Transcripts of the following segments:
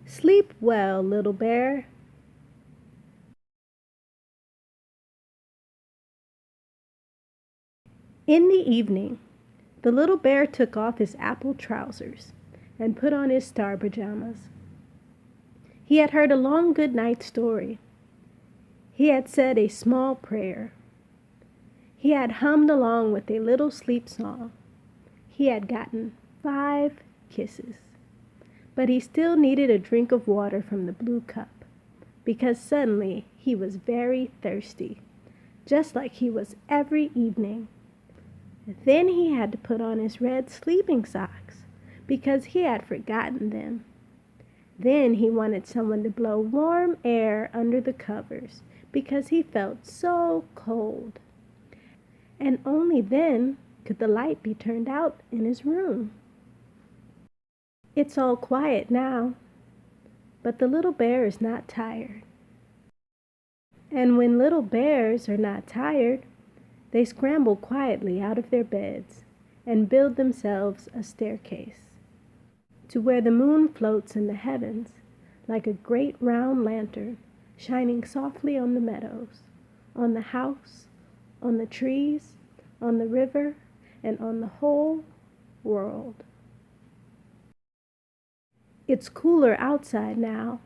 Sleep well, little bear. In the evening, the little bear took off his apple trousers and put on his star pajamas. He had heard a long good night story. He had said a small prayer. He had hummed along with a little sleep song. He had gotten 5 kisses. But he still needed a drink of water from the blue cup, because suddenly he was very thirsty, just like he was every evening. Then he had to put on his red sleeping socks, because he had forgotten them. Then he wanted someone to blow warm air under the covers, because he felt so cold. And only then could the light be turned out in his room. It's all quiet now, but the little bear is not tired. And when little bears are not tired, they scramble quietly out of their beds and build themselves a staircase to where the moon floats in the heavens like a great round lantern shining softly on the meadows, on the house, on the trees, on the river, and on the whole world. It's cooler outside now.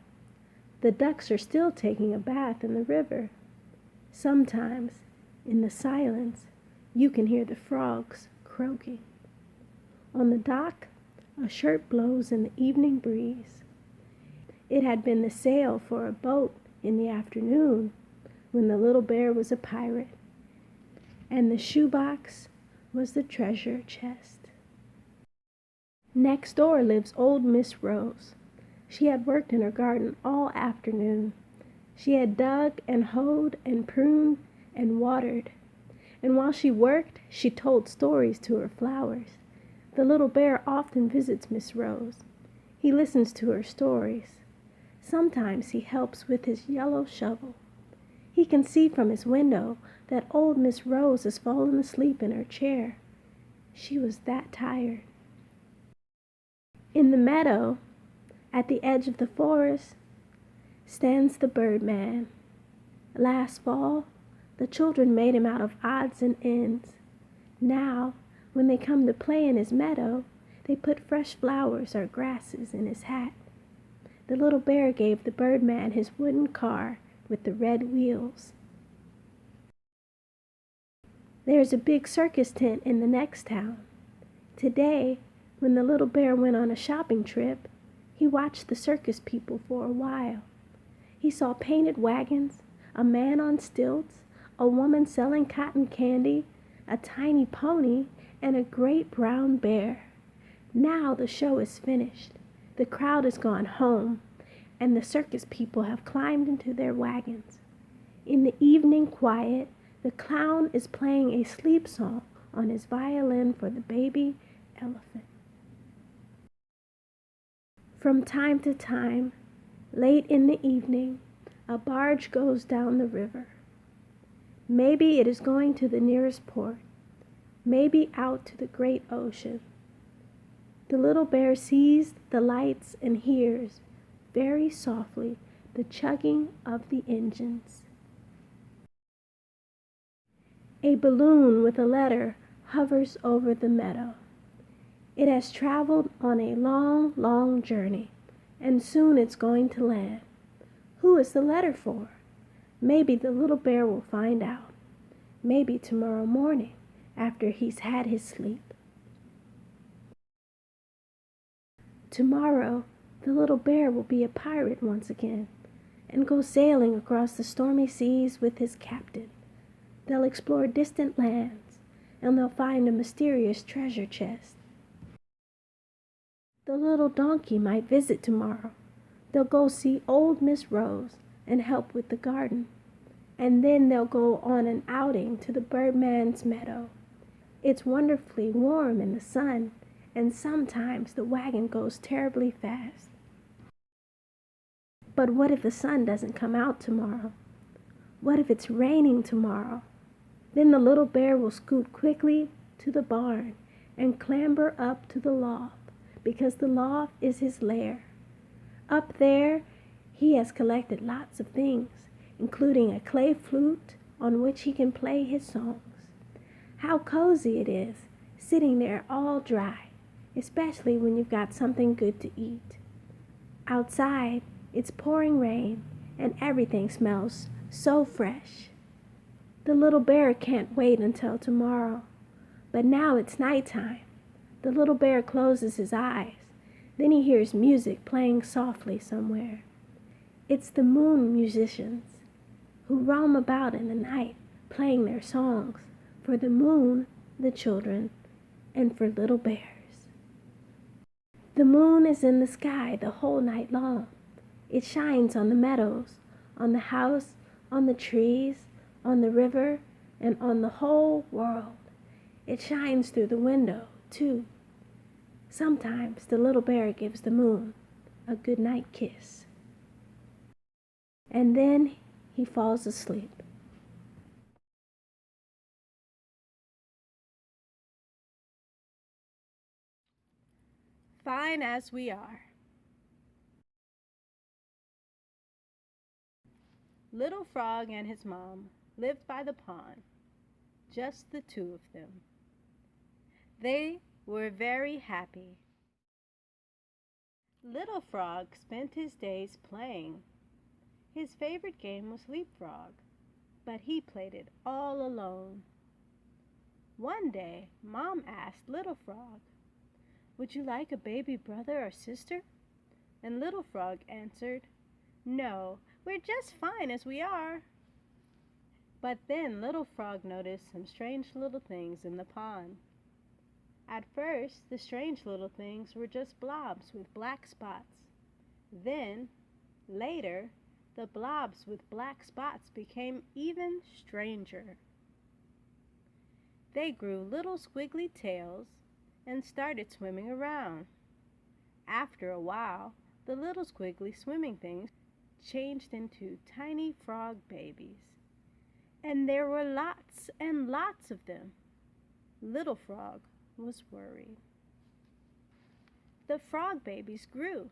The ducks are still taking a bath in the river. Sometimes, in the silence, you can hear the frogs croaking. On the dock, a shirt blows in the evening breeze. It had been the sail for a boat in the afternoon when the little bear was a pirate, and the shoebox was the treasure chest. Next door lives old Miss Rose. She had worked in her garden all afternoon. She had dug and hoed and pruned and watered. And while she worked, she told stories to her flowers. The little bear often visits Miss Rose. He listens to her stories. Sometimes he helps with his yellow shovel. He can see from his window that old Miss Rose has fallen asleep in her chair. She was that tired. In the meadow, at the edge of the forest, stands the Birdman. Last fall, the children made him out of odds and ends. Now, when they come to play in his meadow, they put fresh flowers or grasses in his hat. The little bear gave the Birdman his wooden car with the red wheels. There's a big circus tent in the next town. Today, when the little bear went on a shopping trip, he watched the circus people for a while. He saw painted wagons, a man on stilts, a woman selling cotton candy, a tiny pony, and a great brown bear. Now the show is finished. The crowd has gone home, and the circus people have climbed into their wagons. In the evening quiet, the clown is playing a sleep song on his violin for the baby elephant. From time to time, late in the evening, a barge goes down the river. Maybe it is going to the nearest port, maybe out to the great ocean. The little bear sees the lights and hears, very softly, the chugging of the engines. A balloon with a letter hovers over the meadow. It has traveled on a long, long journey, and soon it's going to land. Who is the letter for? Maybe the little bear will find out. Maybe tomorrow morning, after he's had his sleep. Tomorrow, the little bear will be a pirate once again, and go sailing across the stormy seas with his captain. They'll explore distant lands, and they'll find a mysterious treasure chest. The little donkey might visit tomorrow. They'll go see old Miss Rose and help with the garden. And then they'll go on an outing to the Birdman's meadow. It's wonderfully warm in the sun, and sometimes the wagon goes terribly fast. But what if the sun doesn't come out tomorrow? What if it's raining tomorrow? Then the little bear will scoot quickly to the barn and clamber up to the loft, because the loft is his lair. Up there, he has collected lots of things, including a clay flute on which he can play his songs. How cozy it is, sitting there all dry, especially when you've got something good to eat. Outside, it's pouring rain, and everything smells so fresh. The little bear can't wait until tomorrow, but now it's nighttime. The little bear closes his eyes. Then he hears music playing softly somewhere. It's the moon musicians who roam about in the night playing their songs for the moon, the children, and for little bears. The moon is in the sky the whole night long. It shines on the meadows, on the house, on the trees, on the river, and on the whole world. It shines through the window, too. Sometimes the little bear gives the moon a good night kiss. And then he falls asleep. Fine as we are. Little Frog and his mom lived by the pond, just the two of them. They were very happy. Little Frog spent his days playing. His favorite game was leapfrog, but he played it all alone. One day, Mom asked Little Frog, "Would you like a baby brother or sister?" And Little Frog answered, "No, we're just fine as we are." But then Little Frog noticed some strange little things in the pond. At first, the strange little things were just blobs with black spots. Then, later, the blobs with black spots became even stranger. They grew little squiggly tails and started swimming around. After a while, the little squiggly swimming things changed into tiny frog babies. And there were lots and lots of them. Little Frog was worried. The frog babies grew.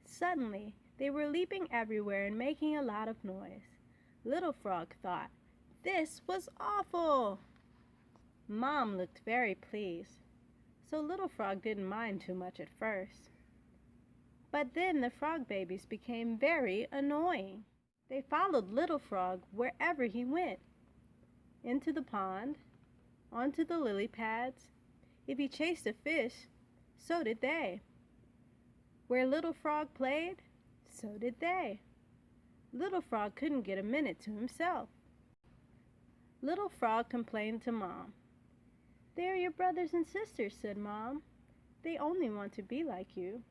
Suddenly, they were leaping everywhere and making a lot of noise. Little Frog thought, "This was awful!" Mom looked very pleased, so Little Frog didn't mind too much at first. But then the frog babies became very annoying. They followed Little Frog wherever he went. Into the pond, onto the lily pads. If he chased a fish, so did they. Where Little Frog played, so did they. Little Frog couldn't get a minute to himself. Little Frog complained to Mom. "They're your brothers and sisters," said Mom. "They only want to be like you."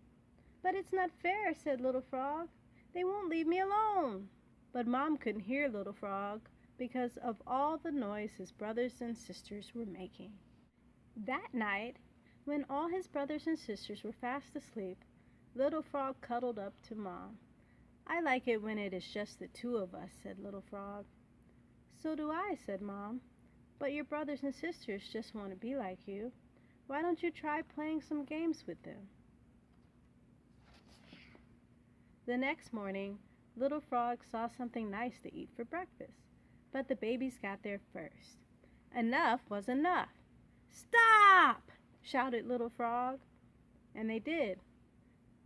"But it's not fair," said Little Frog. "They won't leave me alone." But Mom couldn't hear Little Frog because of all the noise his brothers and sisters were making. That night, when all his brothers and sisters were fast asleep, Little Frog cuddled up to Mom. "I like it when it is just the two of us," said Little Frog. "So do I," said Mom. "But your brothers and sisters just want to be like you. Why don't you try playing some games with them?" The next morning, Little Frog saw something nice to eat for breakfast, but the babies got there first. Enough was enough. "Stop!" shouted Little Frog, and they did.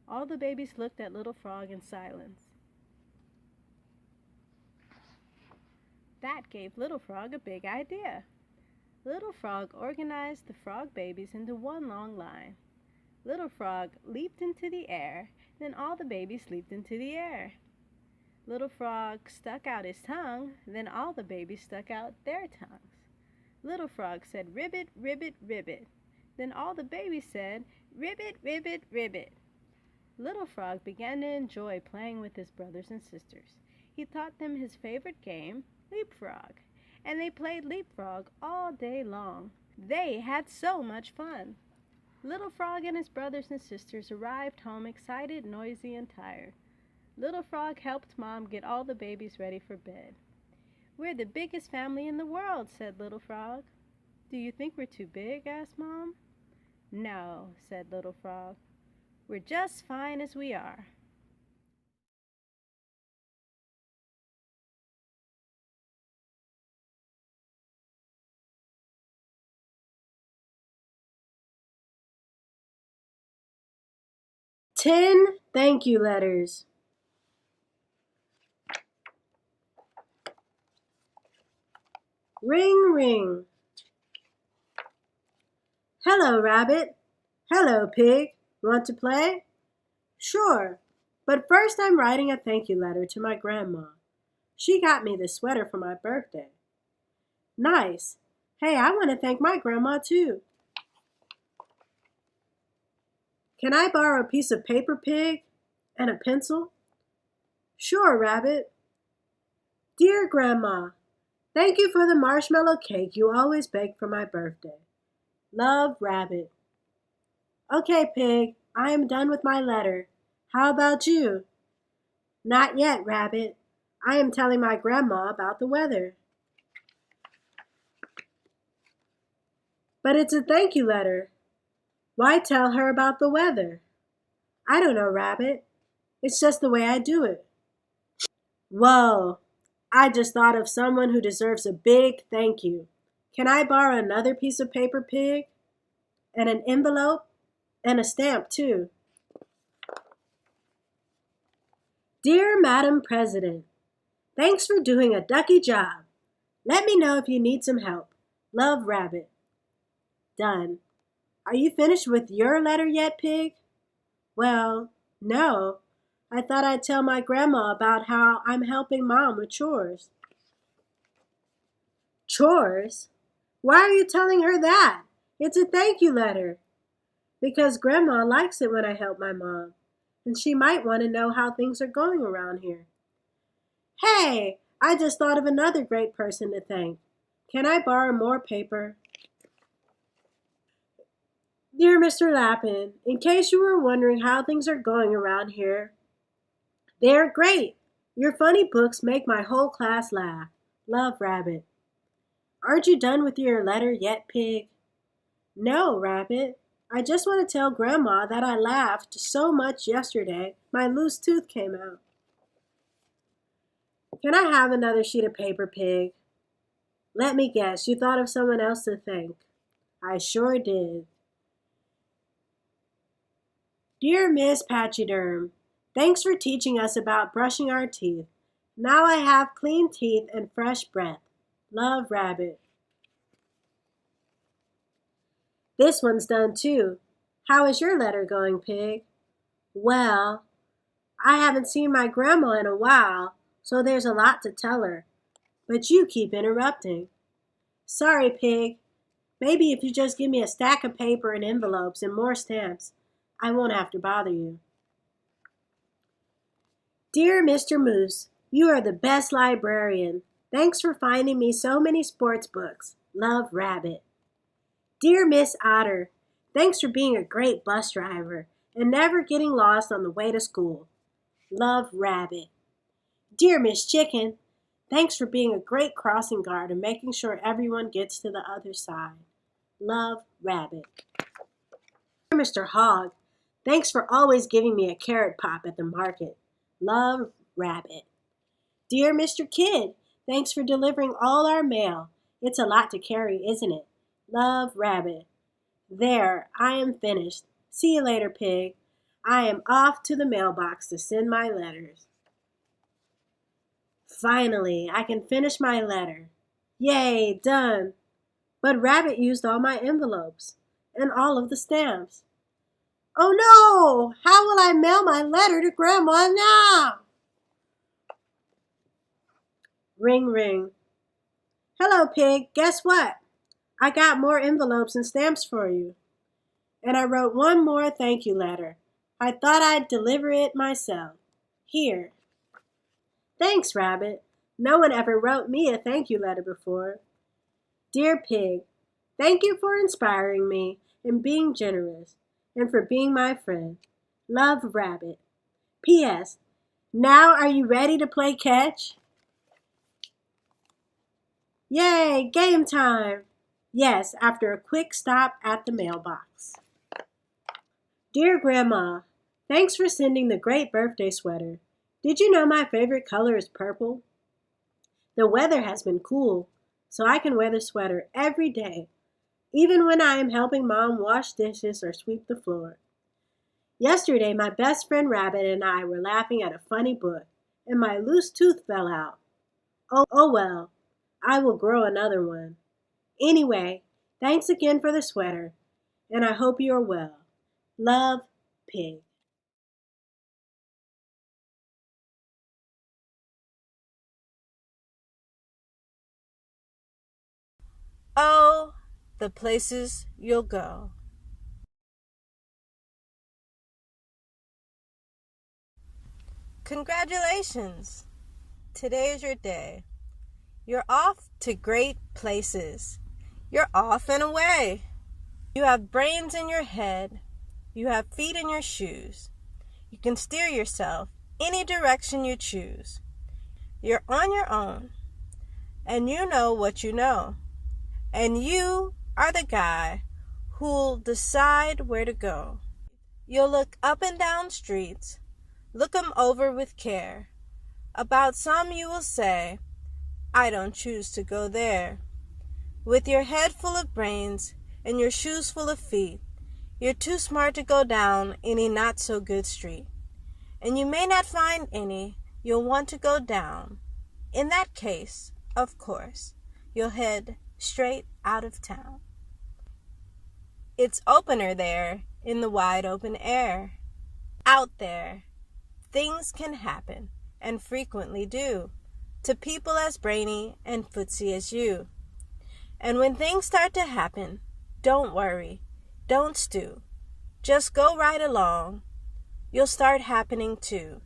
All the babies looked at Little Frog in silence. That gave Little Frog a big idea. Little Frog organized the frog babies into one long line. Little Frog leaped into the air, then all the babies leaped into the air. Little Frog stuck out his tongue, then all the babies stuck out their tongues. Little Frog said, "Ribbit, ribbit, ribbit." Then all the babies said, "Ribbit, ribbit, ribbit." Little Frog began to enjoy playing with his brothers and sisters. He taught them his favorite game, leapfrog, and they played leapfrog all day long. They had so much fun. Little Frog and his brothers and sisters arrived home excited, noisy, and tired. Little Frog helped Mom get all the babies ready for bed. "We're the biggest family in the world," said Little Frog. "Do you think we're too big?" asked Mom. "No," said Little Frog. "We're just fine as we are." 10 thank you letters. Ring, ring. Hello, Rabbit. Hello, Pig. Want to play? Sure, but first I'm writing a thank you letter to my grandma. She got me this sweater for my birthday. Nice. Hey, I want to thank my grandma too. Can I borrow a piece of paper, Pig? And a pencil? Sure, Rabbit. Dear Grandma, thank you for the marshmallow cake you always bake for my birthday. Love, Rabbit. Okay, Pig, I am done with my letter. How about you? Not yet, Rabbit. I am telling my grandma about the weather. But it's a thank you letter. Why tell her about the weather? I don't know, Rabbit. It's just the way I do it. Whoa, I just thought of someone who deserves a big thank you. Can I borrow another piece of paper, Pig? And an envelope? And a stamp, too. Dear Madam President, thanks for doing a ducky job. Let me know if you need some help. Love, Rabbit. Done. Are you finished with your letter yet, Pig? Well, no. I thought I'd tell my grandma about how I'm helping Mom with chores. Chores? Why are you telling her that? It's a thank you letter. Because Grandma likes it when I help my mom, and she might want to know how things are going around here. Hey, I just thought of another great person to thank. Can I borrow more paper? Dear Mr. Lappin, in case you were wondering how things are going around here, they're great. Your funny books make my whole class laugh. Love, Rabbit. Aren't you done with your letter yet, Pig? No, Rabbit. I just want to tell Grandma that I laughed so much yesterday, my loose tooth came out. Can I have another sheet of paper, Pig? Let me guess, you thought of someone else to thank. I sure did. Dear Miss Pachyderm, thanks for teaching us about brushing our teeth. Now I have clean teeth and fresh breath. Love, Rabbit. This one's done too. How is your letter going, Pig? Well, I haven't seen my grandma in a while, so there's a lot to tell her. But you keep interrupting. Sorry, Pig. Maybe if you just give me a stack of paper and envelopes and more stamps, I won't have to bother you. Dear Mr. Moose, you are the best librarian. Thanks for finding me so many sports books. Love, Rabbit. Dear Miss Otter, thanks for being a great bus driver and never getting lost on the way to school. Love, Rabbit. Dear Miss Chicken, thanks for being a great crossing guard and making sure everyone gets to the other side. Love, Rabbit. Dear Mr. Hog, thanks for always giving me a carrot pop at the market. Love, Rabbit. Dear Mr. Kid, thanks for delivering all our mail. It's a lot to carry, isn't it? Love, Rabbit. There, I am finished. See you later, Pig. I am off to the mailbox to send my letters. Finally, I can finish my letter. Yay, done. But Rabbit used all my envelopes and all of the stamps. Oh no! How will I mail my letter to Grandma now? Ring, ring. Hello, Pig. Guess what? I got more envelopes and stamps for you. And I wrote one more thank you letter. I thought I'd deliver it myself. Here. Thanks, Rabbit. No one ever wrote me a thank you letter before. Dear Pig, thank you for inspiring me and being generous and for being my friend. Love, Rabbit. P.S. Now are you ready to play catch? Yay, game time! Yes, after a quick stop at the mailbox. Dear Grandma, thanks for sending the great birthday sweater. Did you know my favorite color is purple? The weather has been cool, so I can wear the sweater every day, even when I am helping Mom wash dishes or sweep the floor. Yesterday, my best friend Rabbit and I were laughing at a funny book, and my loose tooth fell out. Oh well, I will grow another one. Anyway, thanks again for the sweater, and I hope you are well. Love, Pig. Oh, the places you'll go. Congratulations! Today is your day. You're off to great places. You're off and away. You have brains in your head. You have feet in your shoes. You can steer yourself any direction you choose. You're on your own, and you know what you know. And you are the guy who'll decide where to go. You'll look up and down streets, look 'em over with care. About some you will say, I don't choose to go there. With your head full of brains and your shoes full of feet, you're too smart to go down any not-so-good street. And you may not find any you'll want to go down. In that case, of course, you'll head straight out of town. It's opener there in the wide open air. Out there, things can happen, and frequently do, to people as brainy and footsy as you. And when things start to happen, don't worry, don't stew. Just go right along. You'll start happening too.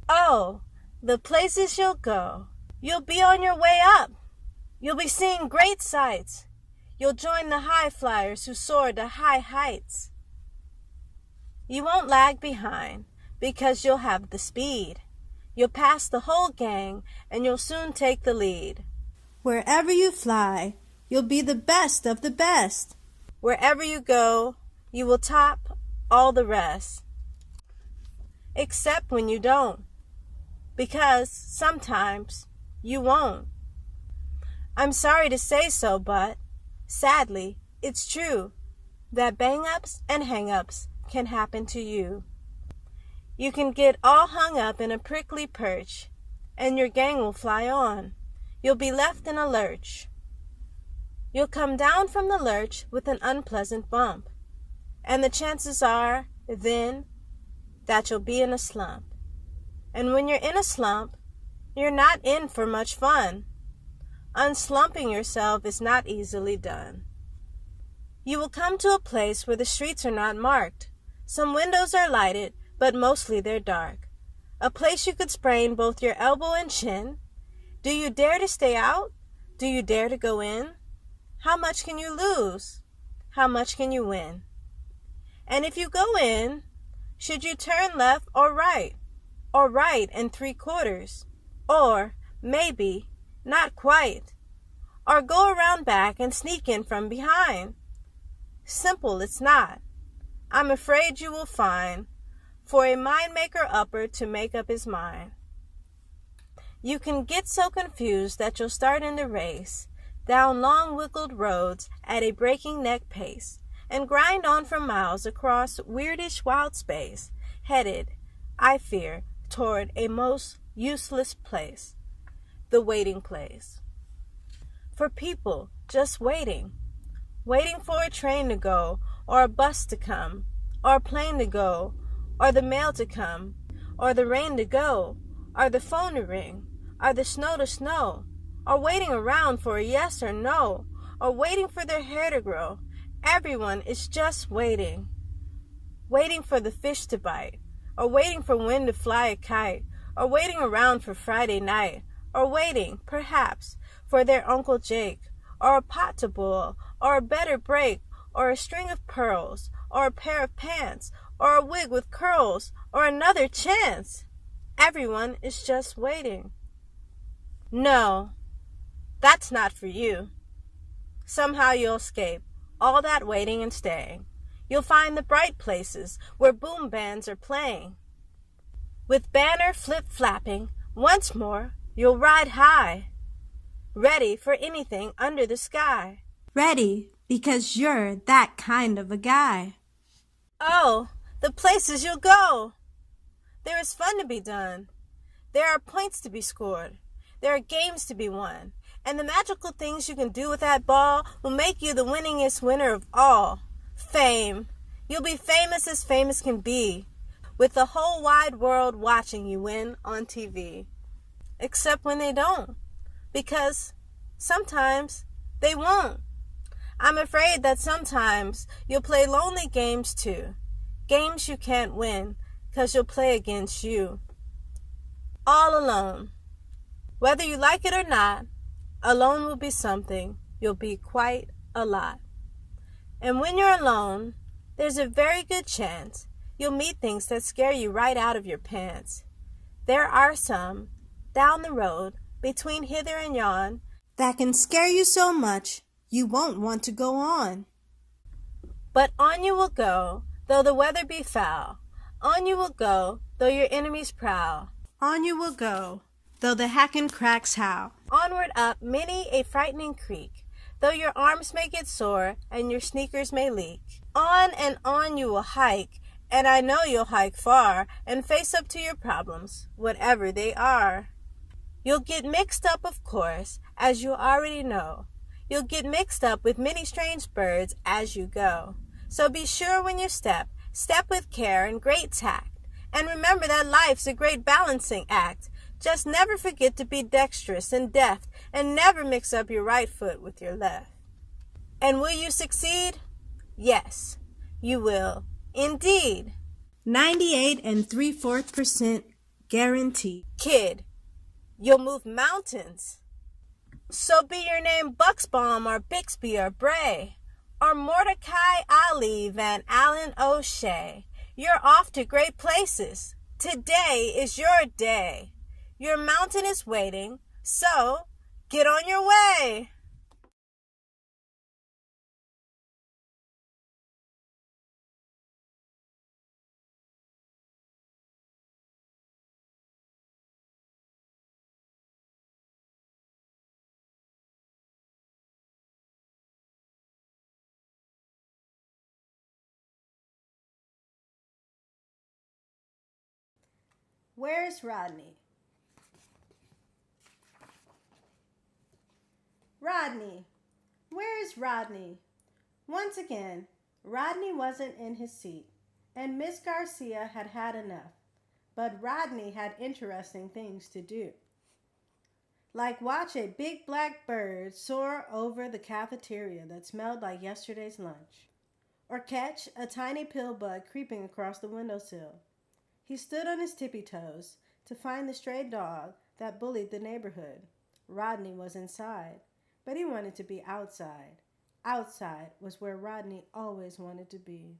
Oh, the places you'll go. You'll be on your way up. You'll be seeing great sights. You'll join the high flyers who soar to high heights. You won't lag behind because you'll have the speed. You'll pass the whole gang and you'll soon take the lead. Wherever you fly, you'll be the best of the best. Wherever you go, you will top all the rest. Except when you don't, because sometimes you won't. I'm sorry to say so, but sadly, it's true that bang-ups and hang-ups can happen to you. You can get all hung up in a prickly perch, and your gang will fly on. You'll be left in a lurch. You'll come down from the lurch with an unpleasant bump, and the chances are, then, that you'll be in a slump. And when you're in a slump, you're not in for much fun. Unslumping yourself is not easily done. You will come to a place where the streets are not marked. Some windows are lighted, but mostly they're dark. A place you could sprain both your elbow and chin. Do you dare to stay out? Do you dare to go in? How much can you lose? How much can you win? And if you go in, should you turn left or right and 3/4, or maybe not quite, or go around back and sneak in from behind? Simple it's not. I'm afraid you will find, for a mind-maker upper to make up his mind. You can get so confused that you'll start in the race, down long wiggled roads at a breaking neck pace, and grind on for miles across weirdish wild space, headed, I fear, toward a most useless place, the waiting place. For people just waiting for a train to go, or a bus to come, or a plane to go, or the mail to come, or the rain to go, or the phone to ring, or the snow to snow, or waiting around for a yes or no, or waiting for their hair to grow. Everyone is just waiting. Waiting for the fish to bite, or waiting for wind to fly a kite, or waiting around for Friday night, or waiting, perhaps, for their Uncle Jake, or a pot to boil, or a better break, or a string of pearls, or a pair of pants, or a wig with curls, or another chance. Everyone is just waiting. No, that's not for you. Somehow you'll escape all that waiting and staying. You'll find the bright places where boom bands are playing. With banner flip-flapping, once more you'll ride high, ready for anything under the sky. Ready because you're that kind of a guy. Oh, the places you'll go. There is fun to be done. There are points to be scored. There are games to be won. And the magical things you can do with that ball will make you the winningest winner of all. Fame. You'll be famous as famous can be, with the whole wide world watching you win on TV. Except when they don't, because sometimes they won't. I'm afraid that sometimes you'll play lonely games too. Games you can't win, 'cause you'll play against you. All alone. Whether you like it or not, alone will be something. You'll be quite a lot. And when you're alone, there's a very good chance you'll meet things that scare you right out of your pants. There are some, down the road, between hither and yon, that can scare you so much you won't want to go on. But on you will go, though the weather be foul. On you will go, though your enemies prowl. On you will go, though the hacking cracks howl. Onward up many a frightening creek, though your arms may get sore and your sneakers may leak. On and on you will hike, and I know you'll hike far, and face up to your problems, whatever they are. You'll get mixed up, of course, as you already know. You'll get mixed up with many strange birds as you go. So be sure when you step with care and great tact. And remember that life's a great balancing act. Just never forget to be dexterous and deft, and never mix up your right foot with your left. And will you succeed? Yes, you will, indeed. 98 3/4% guaranteed. Kid, you'll move mountains. So be your name Bucksbaum or Bixby or Bray, or Mordecai Ali Van Allen O'Shea. You're off to great places. Today is your day. Your mountain is waiting, so get on your way. Where's Rodney? Rodney! Where's Rodney? Once again, Rodney wasn't in his seat, and Miss Garcia had had enough. But Rodney had interesting things to do, like watch a big black bird soar over the cafeteria that smelled like yesterday's lunch, or catch a tiny pill bug creeping across the windowsill. He stood on his tippy toes to find the stray dog that bullied the neighborhood. Rodney was inside, but he wanted to be outside. Outside was where Rodney always wanted to be.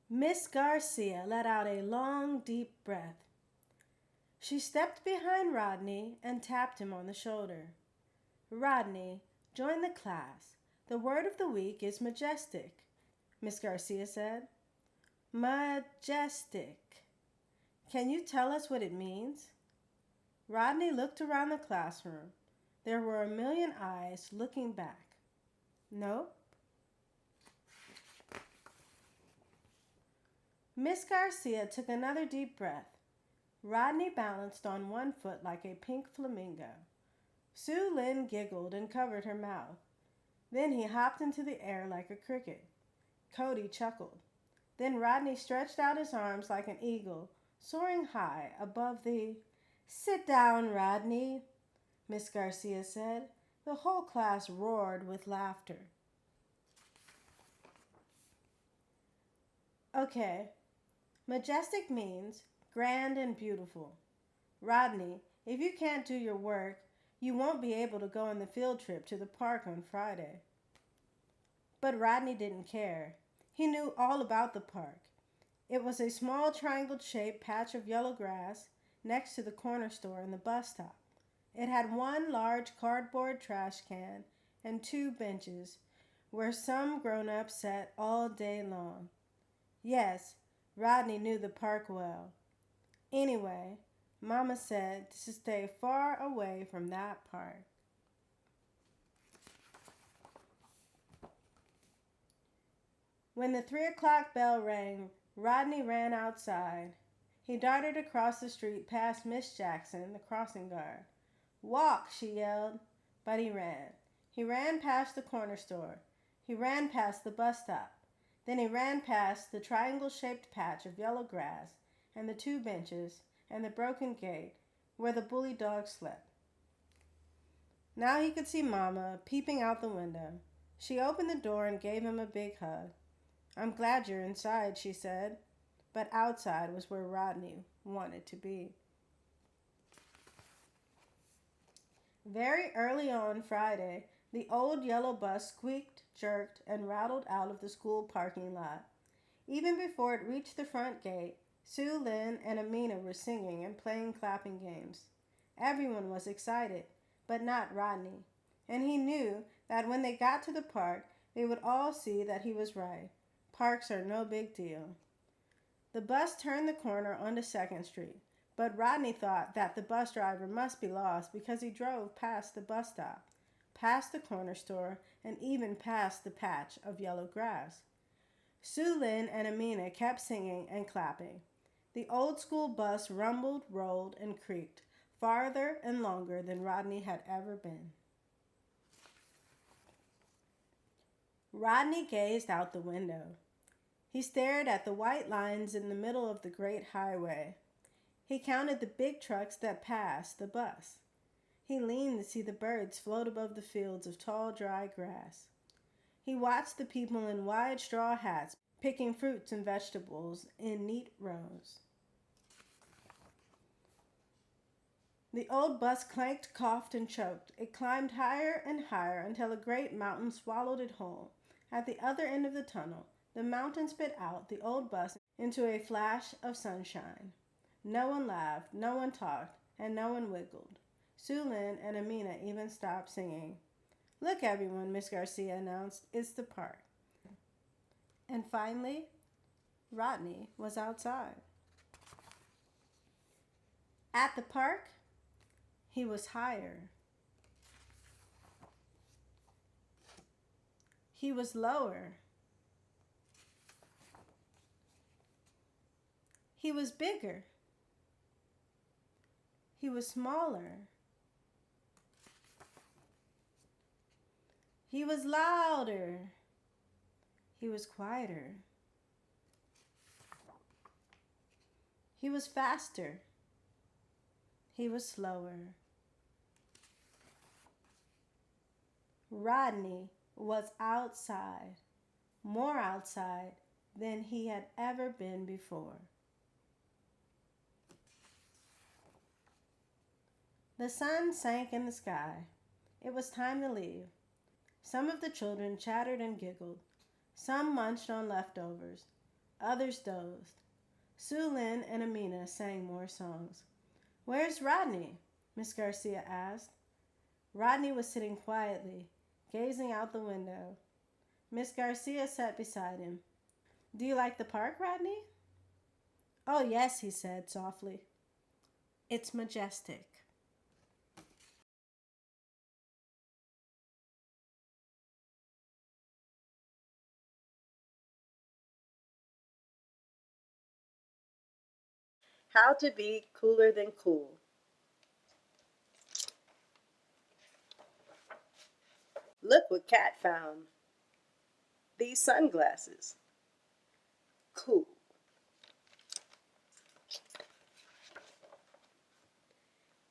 Miss Garcia let out a long, deep breath. She stepped behind Rodney and tapped him on the shoulder. Rodney, join the class. The word of the week is majestic, Miss Garcia said. Majestic. Can you tell us what it means? Rodney looked around the classroom. There were a million eyes looking back. Nope. Miss Garcia took another deep breath. Rodney balanced on one foot like a pink flamingo. Sue Lynn giggled and covered her mouth. Then he hopped into the air like a cricket. Cody chuckled. Then Rodney stretched out his arms like an eagle, soaring high above the... Sit down, Rodney, Miss Garcia said. The whole class roared with laughter. Okay, majestic means grand and beautiful. Rodney, if you can't do your work, you won't be able to go on the field trip to the park on Friday. But Rodney didn't care. He knew all about the park. It was a small triangle-shaped patch of yellow grass next to the corner store and the bus stop. It had one large cardboard trash can and two benches where some grown-ups sat all day long. Yes, Rodney knew the park well. Anyway, Mama said to stay far away from that park. When the 3 o'clock bell rang, Rodney ran outside. He darted across the street past Miss Jackson, the crossing guard. "Walk!" she yelled. But he ran. He ran past the corner store. He ran past the bus stop. Then he ran past the triangle-shaped patch of yellow grass and the 2 benches and the broken gate where the bully dog slept. Now he could see Mama peeping out the window. She opened the door and gave him a big hug. "I'm glad you're inside," she said. But outside was where Rodney wanted to be. Very early on Friday, the old yellow bus squeaked, jerked, and rattled out of the school parking lot. Even before it reached the front gate, Sue Lynn and Amina were singing and playing clapping games. Everyone was excited, but not Rodney. And he knew that when they got to the park, they would all see that he was right. Parks are no big deal. The bus turned the corner onto 2nd Street, but Rodney thought that the bus driver must be lost because he drove past the bus stop, past the corner store, and even past the patch of yellow grass. Sue Lynn and Amina kept singing and clapping. The old school bus rumbled, rolled, and creaked, farther and longer than Rodney had ever been. Rodney gazed out the window. He stared at the white lines in the middle of the great highway. He counted the big trucks that passed the bus. He leaned to see the birds float above the fields of tall, dry grass. He watched the people in wide straw hats picking fruits and vegetables in neat rows. The old bus clanked, coughed, and choked. It climbed higher and higher until a great mountain swallowed it whole. At the other end of the tunnel, the mountain spit out the old bus into a flash of sunshine. No one laughed, no one talked, and no one wiggled. Sue Lynn and Amina even stopped singing. "Look, everyone," Miss Garcia announced. "It's the park." And finally, Rodney was outside. At the park, he was higher. He was lower. He was bigger. He was smaller. He was louder. He was quieter. He was faster. He was slower. Rodney was outside, more outside than he had ever been before. The sun sank in the sky. It was time to leave. Some of the children chattered and giggled. Some munched on leftovers. Others dozed. Sue Lynn and Amina sang more songs. "Where's Rodney?" Miss Garcia asked. Rodney was sitting quietly, gazing out the window. Miss Garcia sat beside him. "Do you like the park, Rodney?" "Oh, yes," he said softly. "It's majestic." How to be cooler than cool. Look what Cat found. These sunglasses. Cool.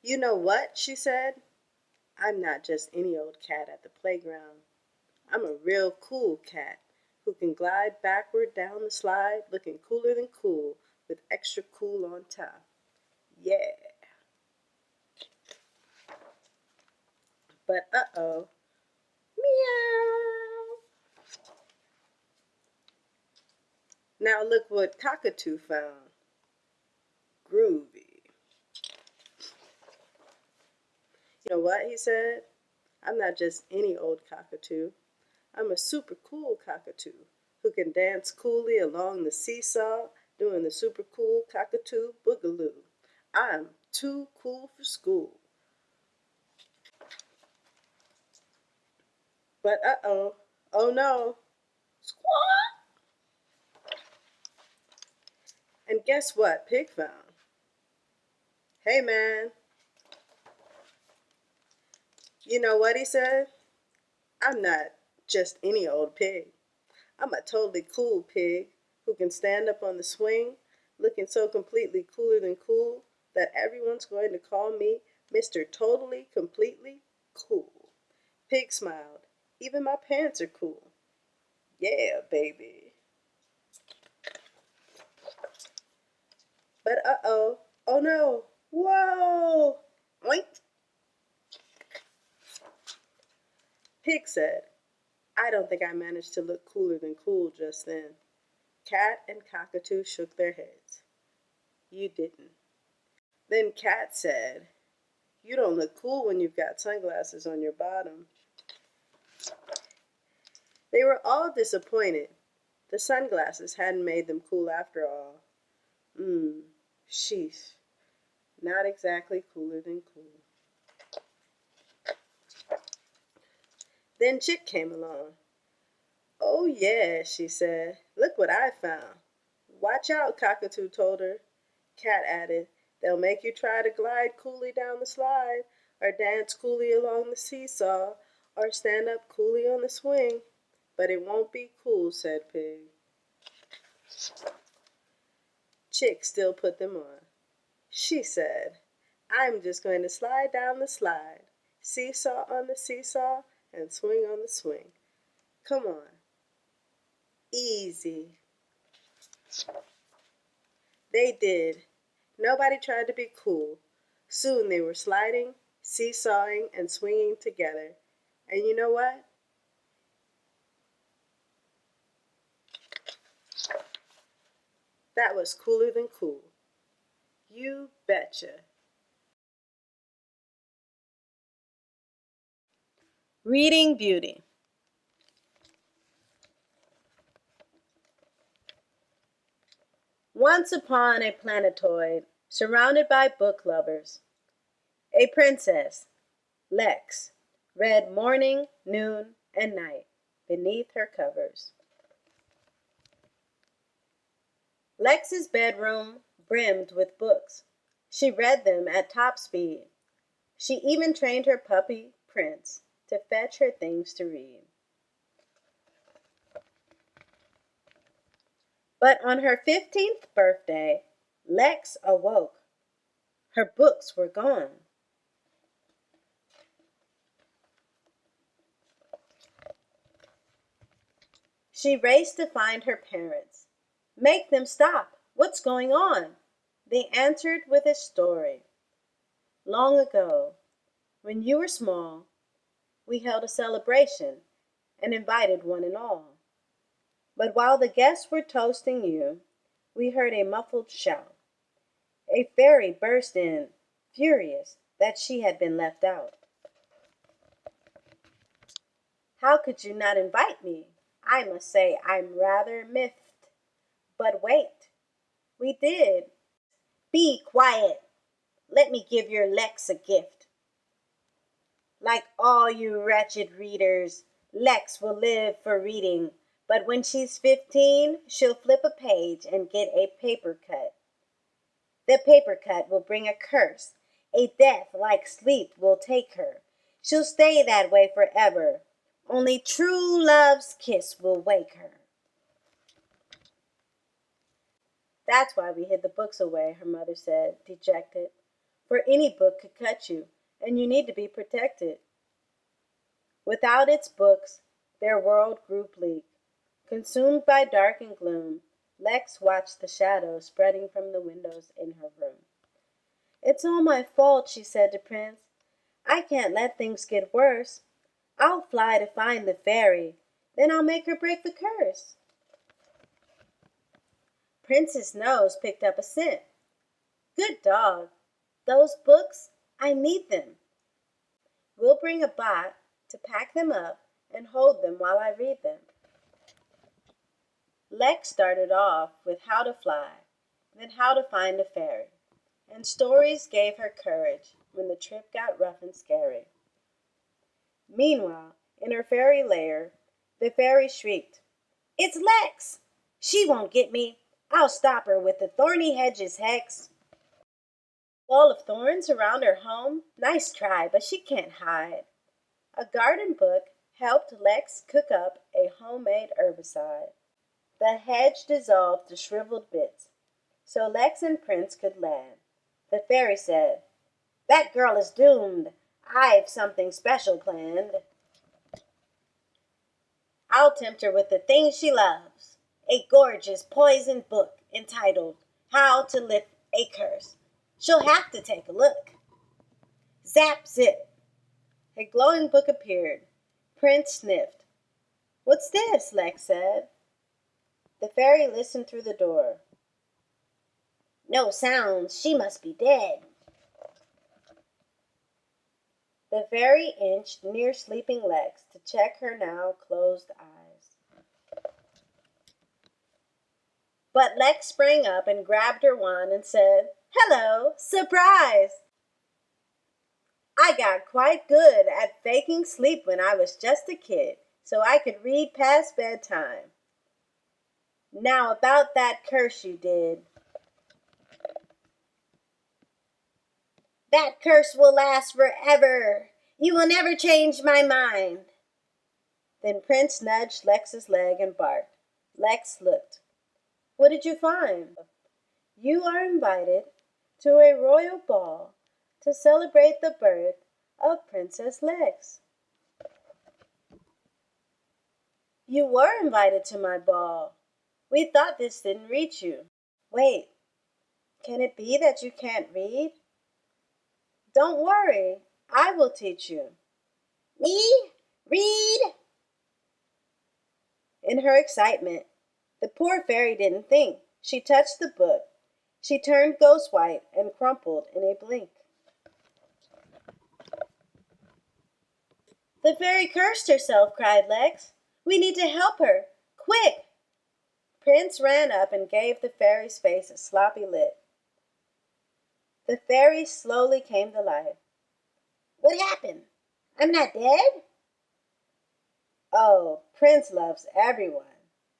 "You know what?" she said. "I'm not just any old cat at the playground. I'm a real cool cat who can glide backward down the slide looking cooler than cool with extra cool on top. Yeah." But uh-oh. Meow. Now look what Cockatoo found. Groovy. "You know what?" he said. "I'm not just any old cockatoo. I'm a super cool cockatoo who can dance coolly along the seesaw doing the super cool cockatoo boogaloo. I'm too cool for school." But uh-oh. Oh no. Squawk! And guess what Pig found? Hey man, you know what he said? I'm not just any old pig. I'm a totally cool pig who can stand up on the swing, looking so completely cooler than cool that everyone's going to call me Mr. Totally Completely Cool. Pig smiled. Even my pants are cool. Yeah, baby. But uh-oh. Oh no. Whoa! Oink! Pig said, I don't think I managed to look cooler than cool just then. Cat and Cockatoo shook their heads. You didn't. Then Cat said, you don't look cool when you've got sunglasses on your bottom. They were all disappointed. The sunglasses hadn't made them cool after all. Sheesh. Not exactly cooler than cool. Then Chick came along. Oh yeah, she said. Look what I found. Watch out, Cockatoo told her. Cat added, they'll make you try to glide coolly down the slide, or dance coolly along the seesaw, or stand up coolly on the swing. But it won't be cool, said Pig. Chick still put them on. She said, I'm just going to slide down the slide, seesaw on the seesaw, and swing on the swing. Come on. Easy. They did. Nobody tried to be cool. Soon they were sliding, seesawing, and swinging together. And you know what? That was cooler than cool. You betcha. Reading Beauty. Once upon a planetoid, surrounded by book lovers, a princess, Lex, read morning, noon, and night beneath her covers. Lex's bedroom brimmed with books. She read them at top speed. She even trained her puppy, Prince, to fetch her things to read. But on her 15th birthday, Lex awoke. Her books were gone. She raced to find her parents. Make them stop. What's going on? They answered with a story. Long ago, when you were small, we held a celebration and invited one and all. But while the guests were toasting you, we heard a muffled shout. A fairy burst in, furious that she had been left out. How could you not invite me? I must say I'm rather miffed. But wait, we did. Be quiet. Let me give your Lex a gift. Like all you wretched readers, Lex will live for reading, but when she's 15, she'll flip a page and get a paper cut. The paper cut will bring a curse. A death like sleep will take her. She'll stay that way forever. Only true love's kiss will wake her. That's why we hid the books away, her mother said, dejected. For any book could cut you, and you need to be protected. Without its books, their world grew bleak. Consumed by dark and gloom, Lex watched the shadows spreading from the windows in her room. It's all my fault, she said to Prince. I can't let things get worse. I'll fly to find the fairy. Then I'll make her break the curse. Prince's nose picked up a scent. Good dog. Those books, I need them. We'll bring a bot to pack them up and hold them while I read them. Lex started off with how to fly, then how to find a fairy, and stories gave her courage when the trip got rough and scary. Meanwhile, in her fairy lair, the fairy shrieked, It's Lex! She won't get me! I'll stop her with the thorny hedges, Hex. Wall of thorns around her home? Nice try, but she can't hide. A garden book helped Lex cook up a homemade herbicide. The hedge dissolved to shriveled bits, so Lex and Prince could land. The fairy said, "That girl is doomed. I've something special planned. I'll tempt her with the thing she loves. A gorgeous poison book entitled How to Lift a Curse. She'll have to take a look." Zap, zip. A glowing book appeared. Prince sniffed. "What's this?" Lex said. The fairy listened through the door. "No sounds. She must be dead." The fairy inched near sleeping Lex to check her now closed eyes. But Lex sprang up and grabbed her wand and said, "Hello, surprise! I got quite good at faking sleep when I was just a kid, so I could read past bedtime. Now about that curse you did. That curse will last forever. You will never change my mind." Then Prince nudged Lex's leg and barked. Lex looked. "What did you find?" "You are invited to a royal ball to celebrate the birth of Princess Lex." "You were invited to my ball. We thought this didn't reach you." "Wait, can it be that you can't read?" "Don't worry, I will teach you." "Me? Read?" In her excitement, the poor fairy didn't think. She touched the book. She turned ghost white and crumpled in a blink. "The fairy cursed herself," cried Lex. "We need to help her. Quick!" Prince ran up and gave the fairy's face a sloppy lick. The fairy slowly came to life. "What happened? I'm not dead?" "Oh, Prince loves everyone,"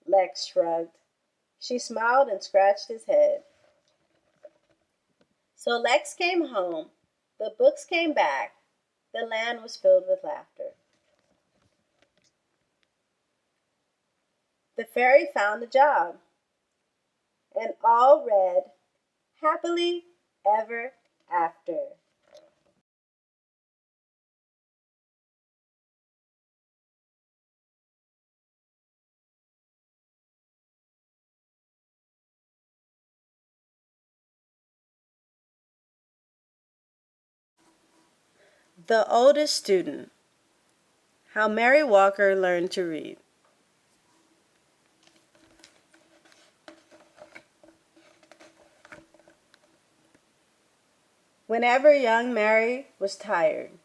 Lex shrugged. She smiled and scratched his head. So Lex came home. The books came back. The land was filled with laughter. The fairy found a job, and all read happily ever after. The Oldest Student. How Mary Walker Learned to Read. Whenever young Mary was tired,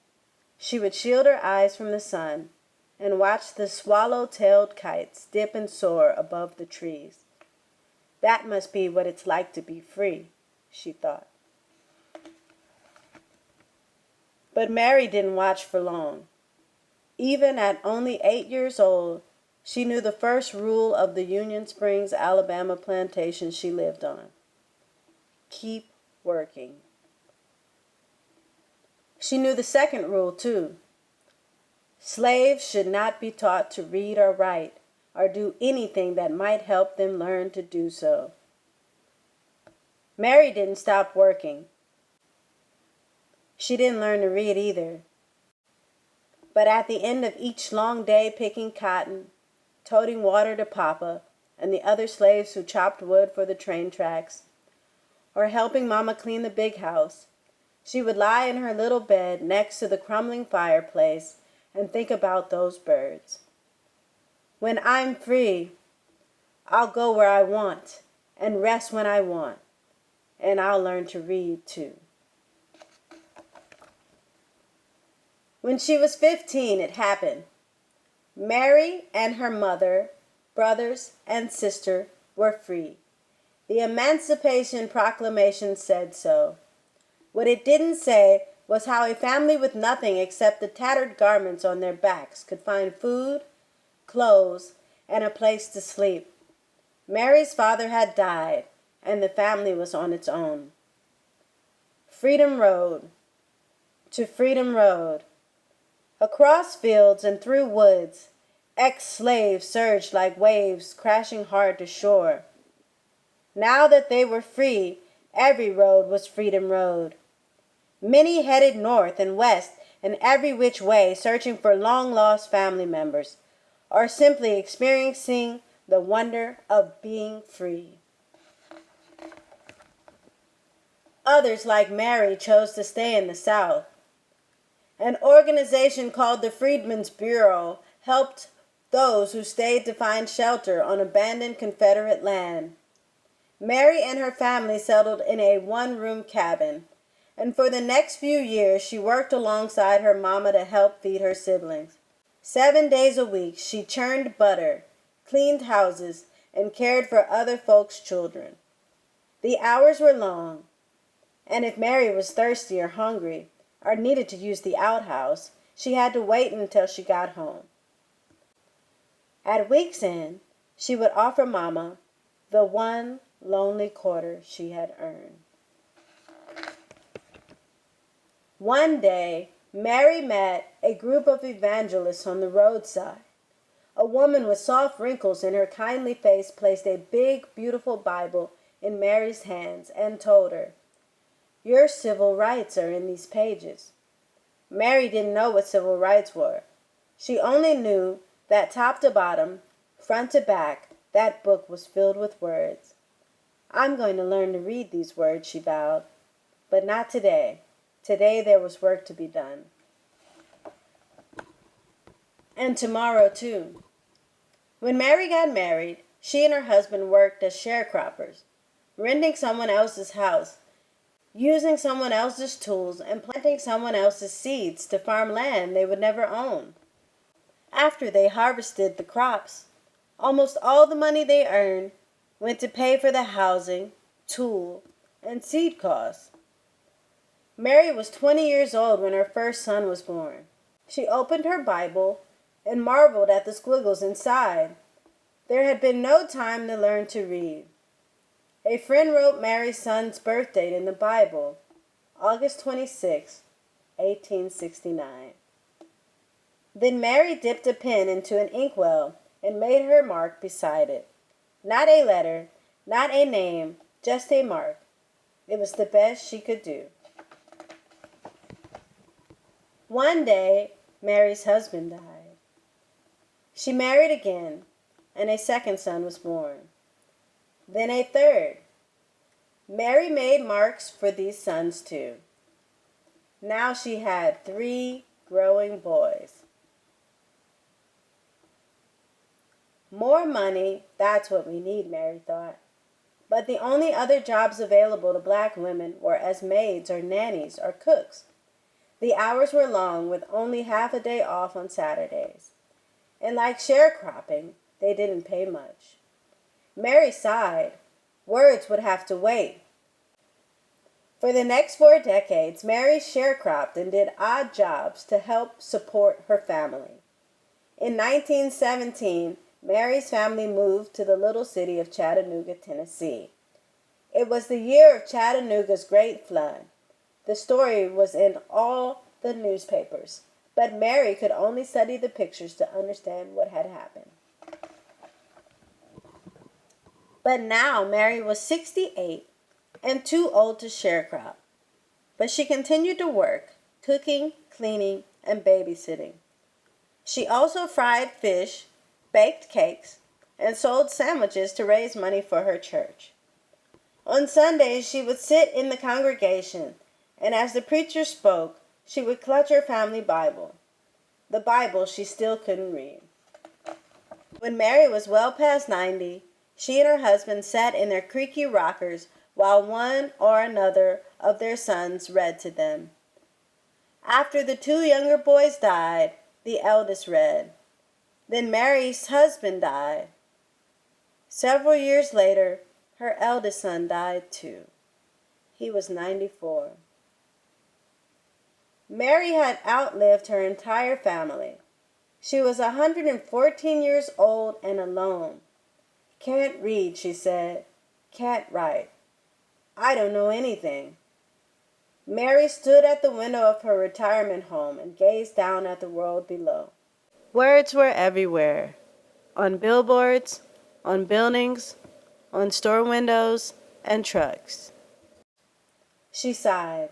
she would shield her eyes from the sun and watch the swallow-tailed kites dip and soar above the trees. That must be what it's like to be free, she thought. But Mary didn't watch for long. Even at only 8 years old, she knew the first rule of the Union Springs, Alabama plantation she lived on. Keep working. She knew the second rule, too. Slaves should not be taught to read or write or do anything that might help them learn to do so. Mary didn't stop working. She didn't learn to read either. But at the end of each long day picking cotton, toting water to Papa and the other slaves who chopped wood for the train tracks, or helping Mama clean the big house, she would lie in her little bed next to the crumbling fireplace and think about those birds. When I'm free, I'll go where I want and rest when I want, and I'll learn to read too. When she was 15, it happened. Mary and her mother, brothers, and sister were free. The Emancipation Proclamation said so. What it didn't say was how a family with nothing except the tattered garments on their backs could find food, clothes, and a place to sleep. Mary's father had died, and the family was on its own. Freedom Road, to Freedom Road. Across fields and through woods, ex-slaves surged like waves crashing hard to shore. Now that they were free, every road was Freedom Road. Many headed north and west and every which way, searching for long-lost family members, or simply experiencing the wonder of being free. Others, like Mary, chose to stay in the South. An organization called the Freedmen's Bureau helped those who stayed to find shelter on abandoned Confederate land. Mary and her family settled in a one-room cabin, and for the next few years she worked alongside her mama to help feed her siblings. 7 days a week she churned butter, cleaned houses, and cared for other folks' children. The hours were long, and if Mary was thirsty or hungry, or needed to use the outhouse, she had to wait until she got home. At week's end, she would offer Mama the one lonely quarter she had earned. One day, Mary met a group of evangelists on the roadside. A woman with soft wrinkles in her kindly face placed a big, beautiful Bible in Mary's hands and told her, "Your civil rights are in these pages." Mary didn't know what civil rights were. She only knew that top to bottom, front to back, that book was filled with words. "I'm going to learn to read these words," she vowed. But not today. Today there was work to be done. And tomorrow too. When Mary got married, she and her husband worked as sharecroppers, renting someone else's house, using someone else's tools, and planting someone else's seeds to farm land they would never own. After they harvested the crops, almost all the money they earned went to pay for the housing, tool, and seed costs. Mary was 20 years old when her first son was born. She opened her Bible and marveled at the squiggles inside. There had been no time to learn to read. A friend wrote Mary's son's birth date in the Bible, August 26, 1869. Then Mary dipped a pen into an inkwell and made her mark beside it. Not a letter, not a name, just a mark. It was the best she could do. One day, Mary's husband died. She married again, and a second son was born. Then a third. Mary made marks for these sons too. Now she had 3 growing boys. More money, that's what we need, Mary thought. But the only other jobs available to black women were as maids or nannies or cooks. The hours were long, with only half a day off on Saturdays. And like sharecropping, they didn't pay much. Mary sighed. Words would have to wait. For the next 4 decades, Mary sharecropped and did odd jobs to help support her family. In 1917, Mary's family moved to the little city of Chattanooga, Tennessee. It was the year of Chattanooga's great flood. The story was in all the newspapers, but Mary could only study the pictures to understand what had happened. But now Mary was 68 and too old to sharecrop. But she continued to work, cooking, cleaning, and babysitting. She also fried fish, baked cakes, and sold sandwiches to raise money for her church. On Sundays, she would sit in the congregation, and as the preacher spoke, she would clutch her family Bible. The Bible she still couldn't read. When Mary was well past 90, she and her husband sat in their creaky rockers while one or another of their sons read to them. After the 2 younger boys died, the eldest read. Then Mary's husband died. Several years later, her eldest son died too. He was 94. Mary had outlived her entire family. She was 114 years old and alone. Can't read, she said. Can't write. I don't know anything. Mary stood at the window of her retirement home and gazed down at the world below. Words were everywhere. On billboards, on buildings, on store windows, and trucks. She sighed.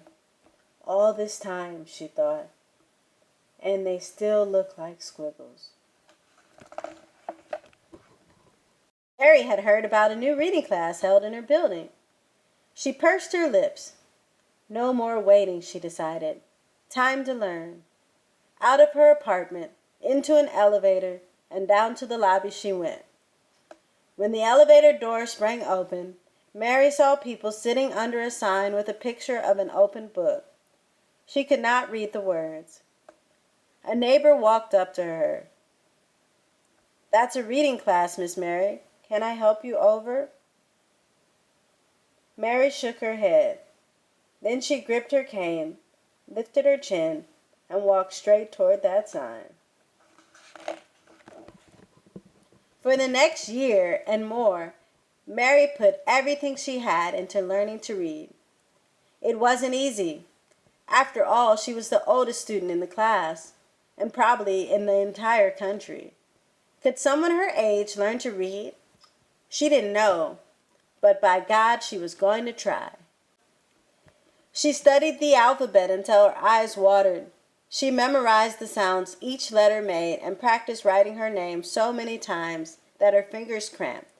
All this time, she thought, and they still look like squiggles. Mary had heard about a new reading class held in her building. She pursed her lips. No more waiting, she decided. Time to learn. Out of her apartment, into an elevator, and down to the lobby she went. When the elevator door sprang open, Mary saw people sitting under a sign with a picture of an open book. She could not read the words. A neighbor walked up to her. "That's a reading class, Miss Mary. Can I help you over?" Mary shook her head. Then she gripped her cane, lifted her chin, and walked straight toward that sign. For the next year and more, Mary put everything she had into learning to read. It wasn't easy. After all, she was the oldest student in the class, and probably in the entire country. Could someone her age learn to read? She didn't know, but by God, she was going to try. She studied the alphabet until her eyes watered. She memorized the sounds each letter made and practiced writing her name so many times that her fingers cramped.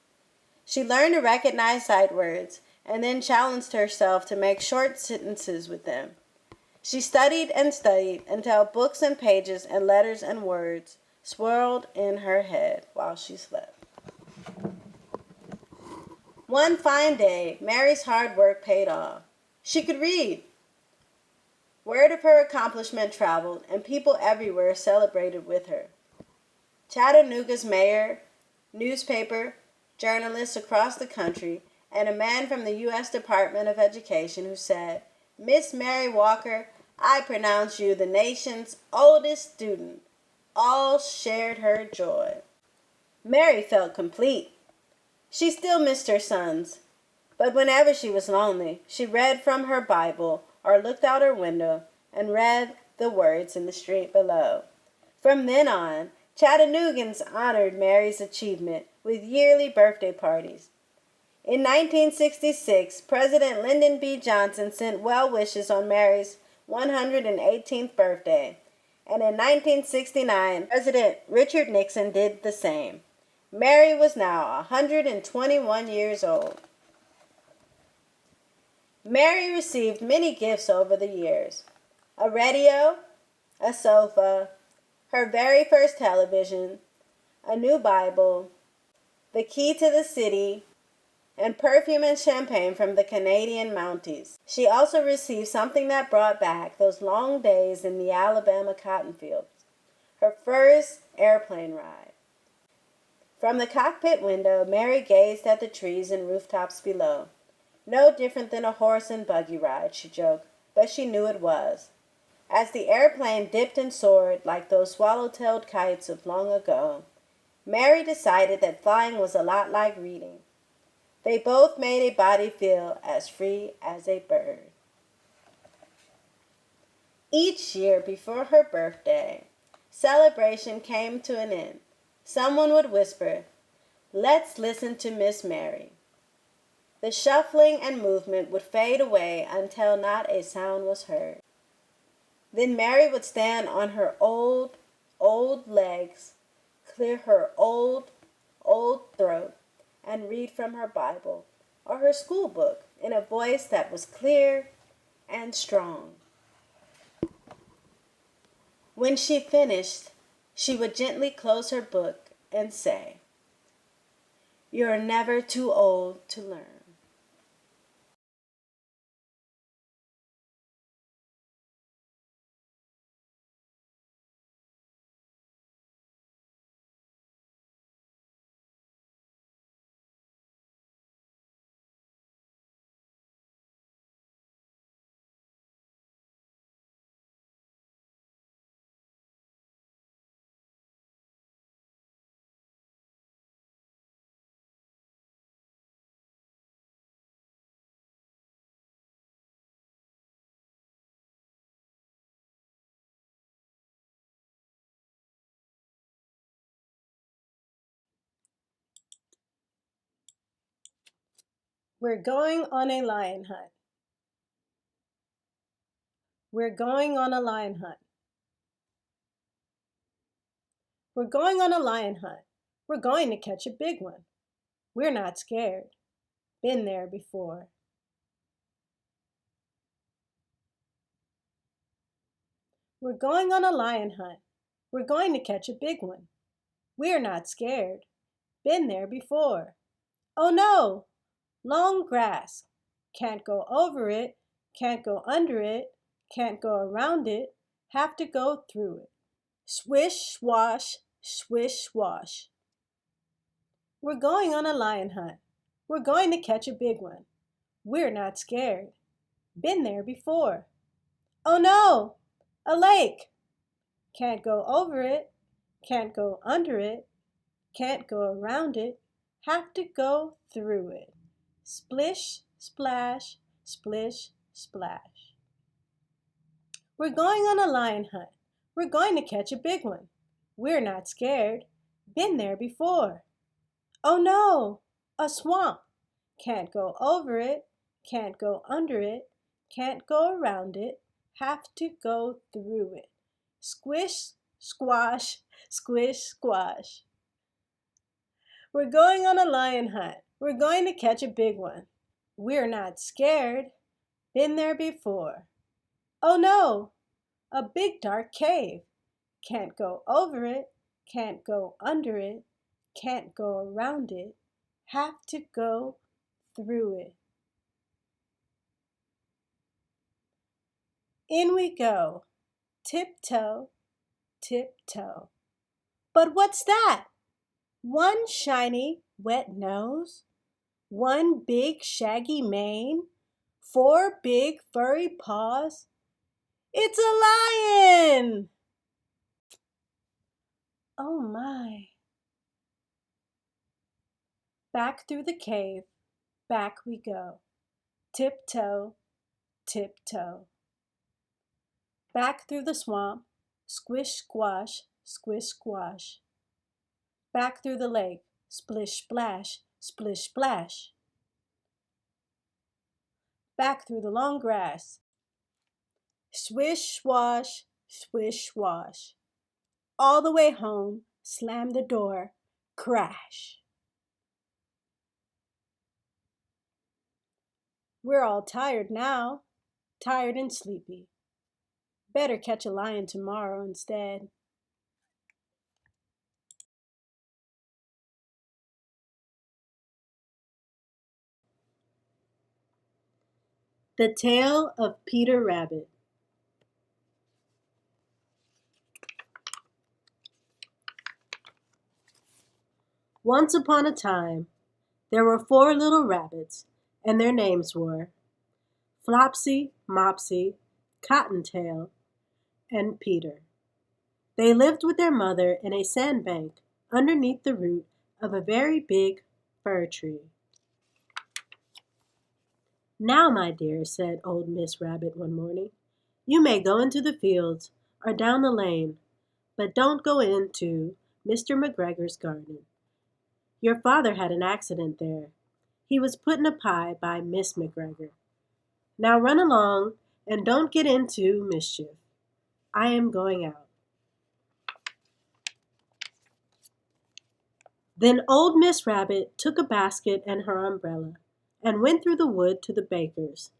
She learned to recognize sight words and then challenged herself to make short sentences with them. She studied and studied until books and pages and letters and words swirled in her head while she slept. One fine day, Mary's hard work paid off. She could read. Word of her accomplishment traveled, and people everywhere celebrated with her. Chattanooga's mayor, newspaper, journalists across the country, and a man from the U.S. Department of Education who said, "Miss Mary Walker, I pronounce you the nation's oldest student," all shared her joy. Mary felt complete. She still missed her sons, but whenever she was lonely, she read from her Bible or looked out her window and read the words in the street below. From then on, Chattanoogans honored Mary's achievement with yearly birthday parties. In 1966, President Lyndon B. Johnson sent well wishes on Mary's 118th birthday, and in 1969, President Richard Nixon did the same. Mary was now 121 years old. Mary received many gifts over the years. A radio, a sofa, her very first television, a new Bible, the key to the city, and perfume and champagne from the Canadian Mounties. She also received something that brought back those long days in the Alabama cotton fields, her first airplane ride. From the cockpit window, Mary gazed at the trees and rooftops below. No different than a horse and buggy ride, she joked, but she knew it was. As the airplane dipped and soared like those swallow-tailed kites of long ago, Mary decided that flying was a lot like reading. They both made a body feel as free as a bird. Each year before her birthday, celebration came to an end. Someone would whisper, "Let's listen to Miss Mary." The shuffling and movement would fade away until not a sound was heard. Then Mary would stand on her old legs, clear her old throat, and read from her Bible or her school book in a voice that was clear and strong. When she finished, she would gently close her book and say, "You're never too old to learn." We're going on a lion hunt. We're going on a lion hunt. We're going on a lion hunt. We're going to catch a big one. We're not scared. Been there before. We're going on a lion hunt. We're going to catch a big one. We're not scared. Been there before. Oh no! Long grass. Can't go over it. Can't go under it. Can't go around it. Have to go through it. Swish, swash, swish, swash. We're going on a lion hunt. We're going to catch a big one. We're not scared. Been there before. Oh no! A lake! Can't go over it. Can't go under it. Can't go around it. Have to go through it. Splish, splash, splish, splash. We're going on a lion hunt. We're going to catch a big one. We're not scared. Been there before. Oh no! A swamp. Can't go over it. Can't go under it. Can't go around it. Have to go through it. Squish, squash, squish, squash. We're going on a lion hunt. We're going to catch a big one. We're not scared. Been there before. Oh no! A big dark cave. Can't go over it. Can't go under it. Can't go around it. Have to go through it. In we go. Tiptoe, tiptoe. But what's that? One shiny, wet nose? One big, shaggy mane? Four big, furry paws? It's a lion! Oh my. Back through the cave, back we go. Tiptoe, tiptoe. Back through the swamp, squish, squash, squish, squash. Back through the lake, splish, splash, splish, splash. Back through the long grass, swish, swash, swish, swash. All the way home, slam the door, crash. We're all tired now, tired and sleepy. Better catch a lion tomorrow instead. The Tale of Peter Rabbit. Once upon a time, there were 4 little rabbits, and their names were Flopsy, Mopsy, Cottontail, and Peter. They lived with their mother in a sandbank underneath the root of a very big fir tree. "Now, my dear," said old Miss Rabbit one morning, "you may go into the fields or down the lane, but don't go into Mr. McGregor's garden. Your father had an accident there. He was put in a pie by Miss McGregor. Now run along and don't get into mischief. I am going out." Then old Miss Rabbit took a basket and her umbrella and went through the wood to the baker's.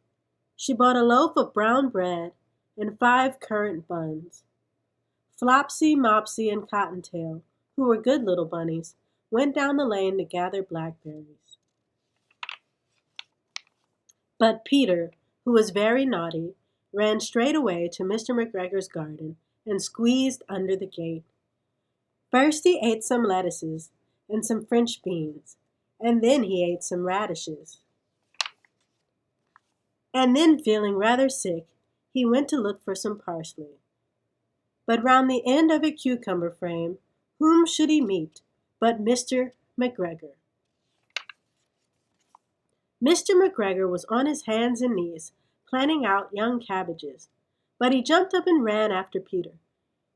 She bought a loaf of brown bread and 5 currant buns. Flopsy, Mopsy, and Cottontail, who were good little bunnies, went down the lane to gather blackberries. But Peter, who was very naughty, ran straight away to Mr. McGregor's garden and squeezed under the gate. First he ate some lettuces and some French beans, and then he ate some radishes. And then, feeling rather sick, he went to look for some parsley. But round the end of a cucumber frame, whom should he meet but Mr. McGregor? Mr. McGregor was on his hands and knees, planting out young cabbages, but he jumped up and ran after Peter,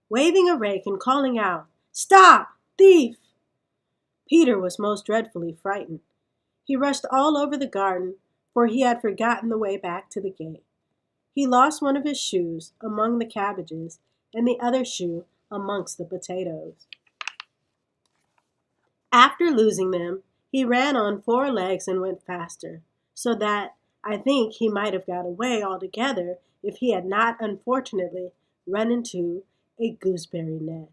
waving a rake and calling out, "Stop, thief!" Peter was most dreadfully frightened. He rushed all over the garden, for he had forgotten the way back to the gate. He lost one of his shoes among the cabbages and the other shoe amongst the potatoes. After losing them, he ran on 4 legs and went faster, so that I think he might have got away altogether if he had not unfortunately run into a gooseberry net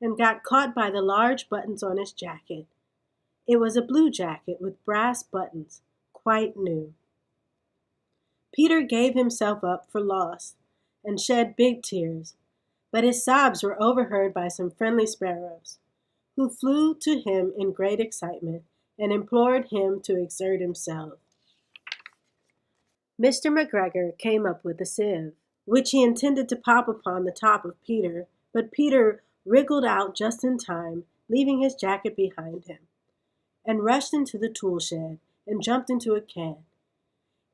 and got caught by the large buttons on his jacket. It was a blue jacket with brass buttons, quite new. Peter gave himself up for lost and shed big tears, but his sobs were overheard by some friendly sparrows, who flew to him in great excitement and implored him to exert himself. Mr. McGregor came up with a sieve, which he intended to pop upon the top of Peter, but Peter wriggled out just in time, leaving his jacket behind him, and rushed into the tool shed and jumped into a can.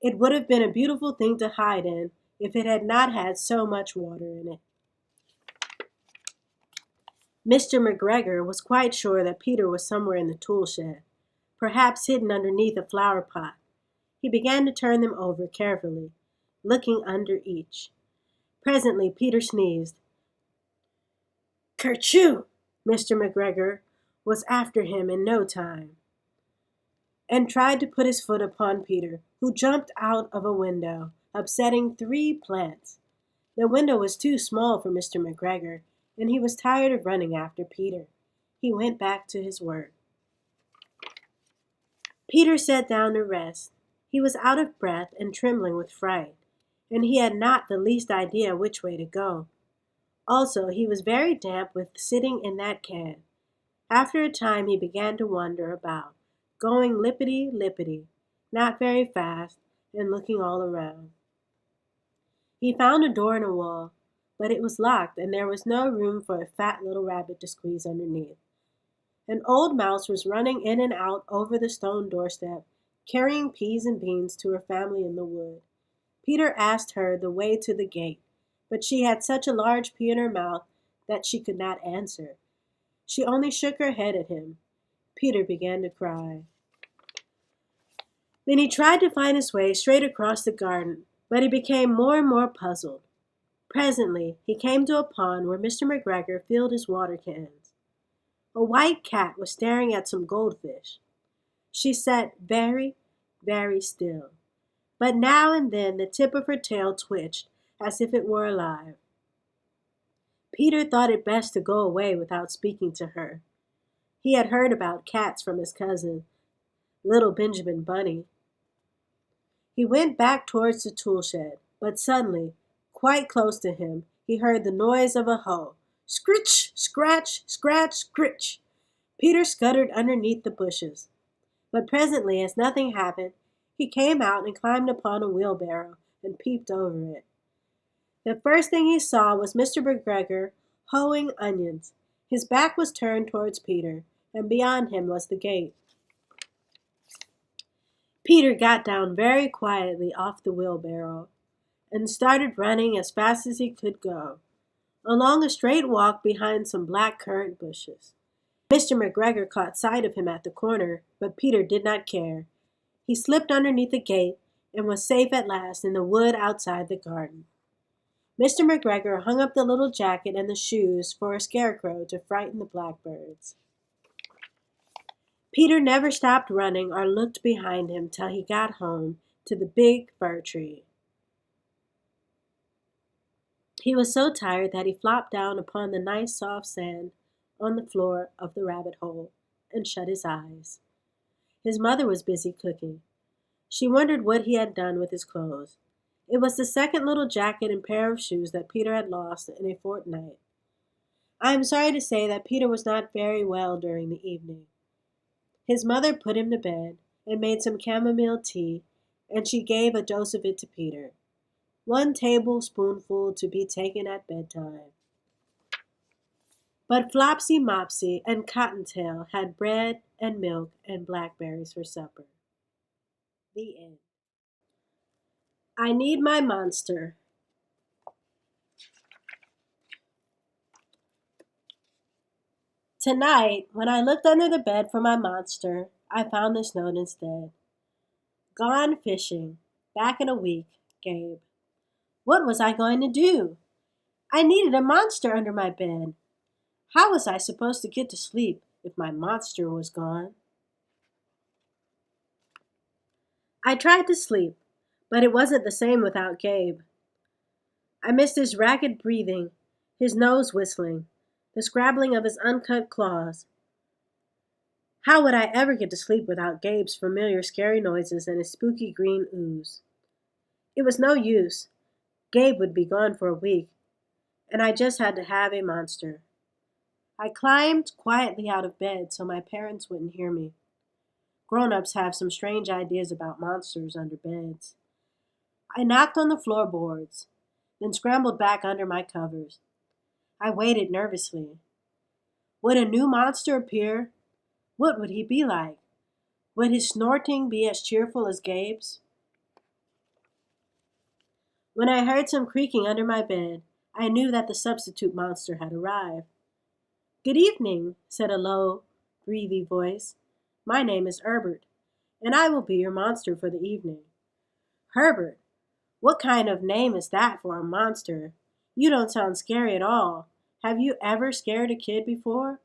It would have been a beautiful thing to hide in if it had not had so much water in it. Mr. McGregor was quite sure that Peter was somewhere in the tool shed, perhaps hidden underneath a flower pot. He began to turn them over carefully, looking under each. Presently Peter sneezed. Kerchoo! Mr. McGregor was after him in no time, and tried to put his foot upon Peter, who jumped out of a window, upsetting 3 plants. The window was too small for Mr. McGregor, and he was tired of running after Peter. He went back to his work. Peter sat down to rest. He was out of breath and trembling with fright, and he had not the least idea which way to go. Also, he was very damp with sitting in that can. After a time he began to wander about, going lippity-lippity, not very fast, and looking all around. He found a door in a wall, but it was locked, and there was no room for a fat little rabbit to squeeze underneath. An old mouse was running in and out over the stone doorstep, carrying peas and beans to her family in the wood. Peter asked her the way to the gate, but she had such a large pea in her mouth that she could not answer. She only shook her head at him. Peter began to cry. Then he tried to find his way straight across the garden, but he became more and more puzzled. Presently he came to a pond where Mr. McGregor filled his water cans. A white cat was staring at some goldfish. She sat very, very still, but now and then the tip of her tail twitched as if it were alive. Peter thought it best to go away without speaking to her. He had heard about cats from his cousin, little Benjamin Bunny. He went back towards the tool shed, but suddenly, quite close to him, he heard the noise of a hoe. Scritch, scratch, scratch, scritch. Peter scuttered underneath the bushes. But presently, as nothing happened, he came out and climbed upon a wheelbarrow and peeped over it. The first thing he saw was Mr. McGregor hoeing onions. His back was turned towards Peter, and beyond him was the gate. Peter got down very quietly off the wheelbarrow and started running as fast as he could go, along a straight walk behind some black currant bushes. Mr. McGregor caught sight of him at the corner, but Peter did not care. He slipped underneath the gate and was safe at last in the wood outside the garden. Mr. McGregor hung up the little jacket and the shoes for a scarecrow to frighten the blackbirds. Peter never stopped running or looked behind him till he got home to the big fir tree. He was so tired that he flopped down upon the nice soft sand on the floor of the rabbit hole and shut his eyes. His mother was busy cooking. She wondered what he had done with his clothes. It was the second little jacket and pair of shoes that Peter had lost in a fortnight. I am sorry to say that Peter was not very well during the evening. His mother put him to bed and made some chamomile tea, and she gave a dose of it to Peter. 1 tablespoonful to be taken at bedtime. But Flopsy Mopsy and Cottontail had bread and milk and blackberries for supper. The end. I need my monster. Tonight, when I looked under the bed for my monster, I found this note instead. Gone fishing. Back in a week, Gabe. What was I going to do? I needed a monster under my bed. How was I supposed to get to sleep if my monster was gone? I tried to sleep, but it wasn't the same without Gabe. I missed his ragged breathing, his nose whistling, the scrabbling of his uncut claws. How would I ever get to sleep without Gabe's familiar scary noises and his spooky green ooze? It was no use. Gabe would be gone for a week, and I just had to have a monster. I climbed quietly out of bed so my parents wouldn't hear me. Grown-ups have some strange ideas about monsters under beds. I knocked on the floorboards, then scrambled back under my covers. I waited nervously. Would a new monster appear? What would he be like? Would his snorting be as cheerful as Gabe's? When I heard some creaking under my bed, I knew that the substitute monster had arrived. Good evening, said a low, breathy voice. My name is Herbert, and I will be your monster for the evening. Herbert? What kind of name is that for a monster? You don't sound scary at all. Have you ever scared a kid before?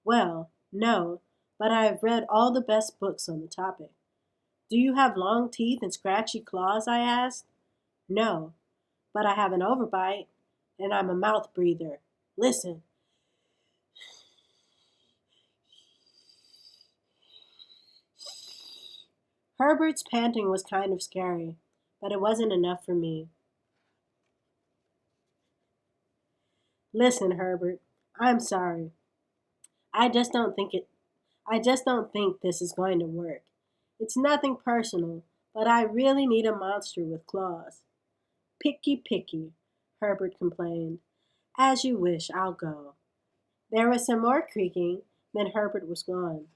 Well, no, but I have read all the best books on the topic. Do you have long teeth and scratchy claws? I asked. No, but I have an overbite, and I'm a mouth breather. Listen. Herbert's panting was kind of scary, but it wasn't enough for me. Listen, Herbert, I'm sorry. I just don't think this is going to work. It's nothing personal, but I really need a monster with claws. Picky, Herbert complained. As you wish, I'll go. There was some more creaking, then Herbert was gone.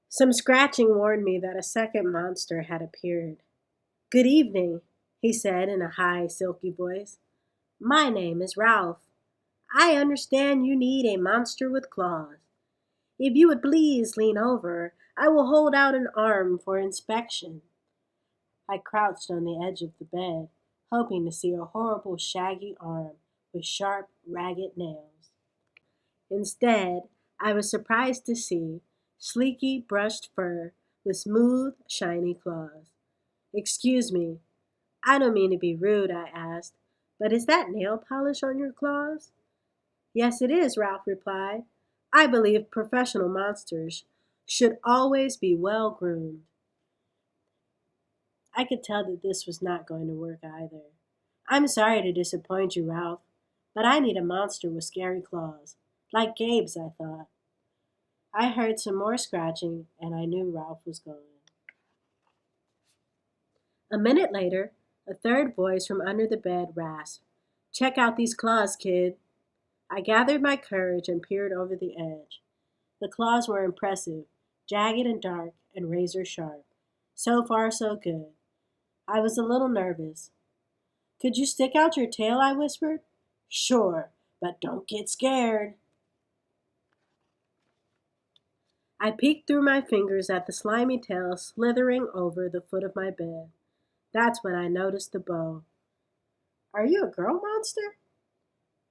Some scratching warned me that a second monster had appeared. Good evening, he said in a high, silky voice. My name is Ralph. I understand you need a monster with claws. If you would please lean over, I will hold out an arm for inspection. I crouched on the edge of the bed, hoping to see a horrible shaggy arm with sharp, ragged nails. Instead, I was surprised to see sleeky, brushed fur with smooth, shiny claws. Excuse me, I don't mean to be rude, I asked, but is that nail polish on your claws? Yes, it is, Ralph replied. I believe professional monsters should always be well groomed. I could tell that this was not going to work either. I'm sorry to disappoint you, Ralph, but I need a monster with scary claws. Like Gabe's, I thought. I heard some more scratching, and I knew Ralph was gone. A minute later, a third voice from under the bed rasped, Check out these claws, kid. I gathered my courage and peered over the edge. The claws were impressive, jagged and dark and razor sharp. So far, so good. I was a little nervous. Could you stick out your tail? I whispered. Sure, but don't get scared. I peeked through my fingers at the slimy tail slithering over the foot of my bed. That's when I noticed the bow. Are you a girl monster?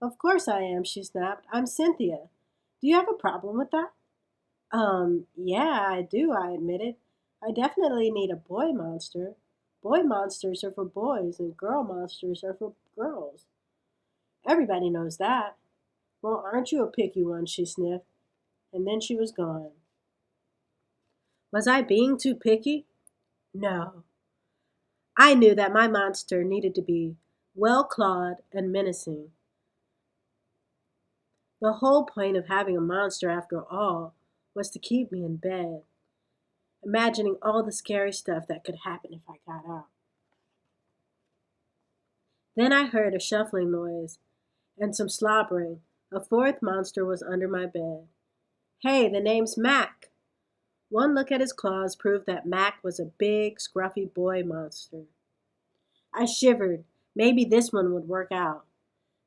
Of course I am, she snapped. I'm Cynthia. Do you have a problem with that? Yeah, I do, I admitted. I definitely need a boy monster. Boy monsters are for boys and girl monsters are for girls. Everybody knows that. Well, aren't you a picky one, she sniffed, and then she was gone. Was I being too picky? No. I knew that my monster needed to be well-clawed and menacing. The whole point of having a monster, after all, was to keep me in bed, imagining all the scary stuff that could happen if I got out. Then I heard a shuffling noise and some slobbering. A fourth monster was under my bed. Hey, the name's Mac. One look at his claws proved that Mac was a big, scruffy boy monster. I shivered. Maybe this one would work out.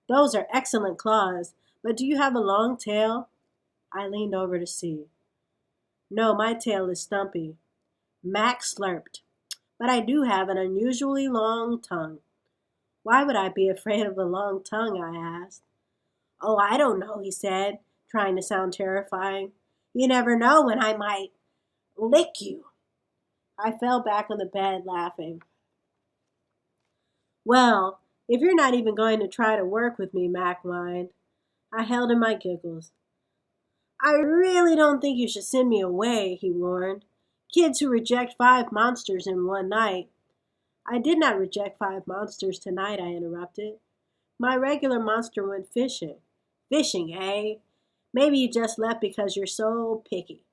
Those are excellent claws, but do you have a long tail? I leaned over to see. No, my tail is stumpy. Max slurped. But I do have an unusually long tongue. Why would I be afraid of a long tongue? I asked. Oh, I don't know, he said, trying to sound terrifying. You never know when I might lick you. I fell back on the bed laughing. Well, if you're not even going to try to work with me, Mac whined. I held in my giggles. I really don't think you should send me away, he warned. Kids who reject 5 monsters in one night. I did not reject 5 monsters tonight, I interrupted. My regular monster went fishing. Fishing, eh? Maybe you just left because you're so picky.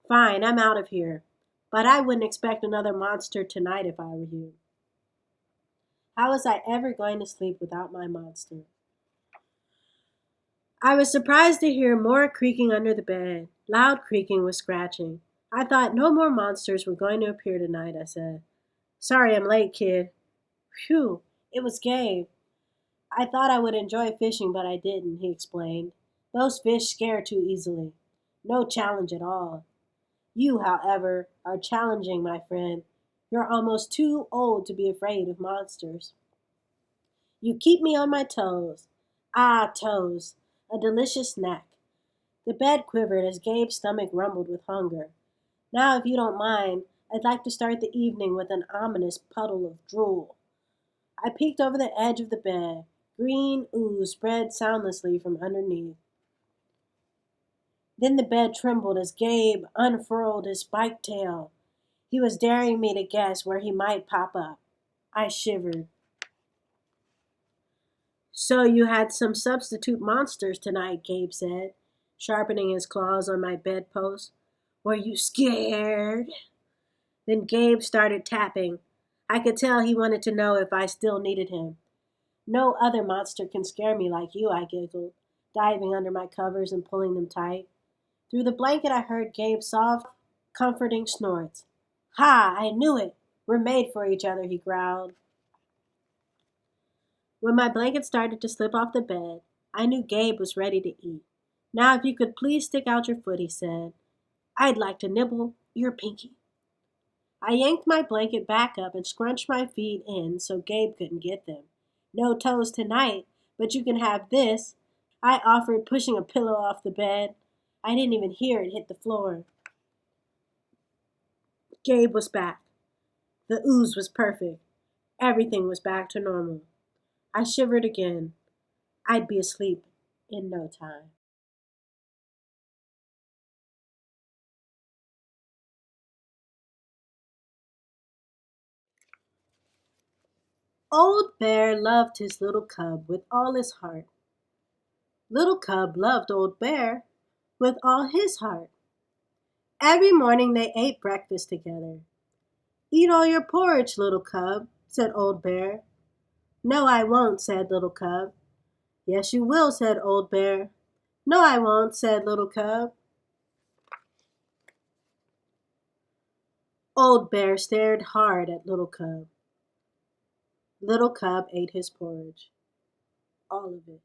Fine, I'm out of here. But I wouldn't expect another monster tonight if I were you. How was I ever going to sleep without my monster? I was surprised to hear more creaking under the bed. Loud creaking with scratching. I thought no more monsters were going to appear tonight, I said. Sorry I'm late, kid. Phew, it was Gabe. I thought I would enjoy fishing, but I didn't, he explained. Those fish scare too easily. No challenge at all. You, however, are challenging, my friend. You're almost too old to be afraid of monsters. You keep me on my toes. Ah, toes. A delicious snack. The bed quivered as Gabe's stomach rumbled with hunger. Now, if you don't mind, I'd like to start the evening with an ominous puddle of drool. I peeked over the edge of the bed. Green ooze spread soundlessly from underneath. Then the bed trembled as Gabe unfurled his spiked tail. He was daring me to guess where he might pop up. I shivered. So you had some substitute monsters tonight, Gabe said, sharpening his claws on my bedpost. Were you scared? Then Gabe started tapping. I could tell he wanted to know if I still needed him. No other monster can scare me like you, I giggled, diving under my covers and pulling them tight. Through the blanket I heard Gabe's soft, comforting snorts. Ha! I knew it! We're made for each other, he growled. When my blanket started to slip off the bed, I knew Gabe was ready to eat. Now if you could please stick out your foot, he said. I'd like to nibble your pinky. I yanked my blanket back up and scrunched my feet in so Gabe couldn't get them. No toes tonight, but you can have this. I offered, pushing a pillow off the bed. I didn't even hear it hit the floor. Gabe was back. The ooze was perfect. Everything was back to normal. I shivered again. I'd be asleep in no time. Old Bear loved his little cub with all his heart. Little cub loved Old Bear with all his heart. Every morning they ate breakfast together. Eat all your porridge, little cub, said Old Bear. No, I won't, said Little Cub. Yes, you will, said Old Bear. No, I won't, said Little Cub. Old Bear stared hard at Little Cub. Little Cub ate his porridge. All of it.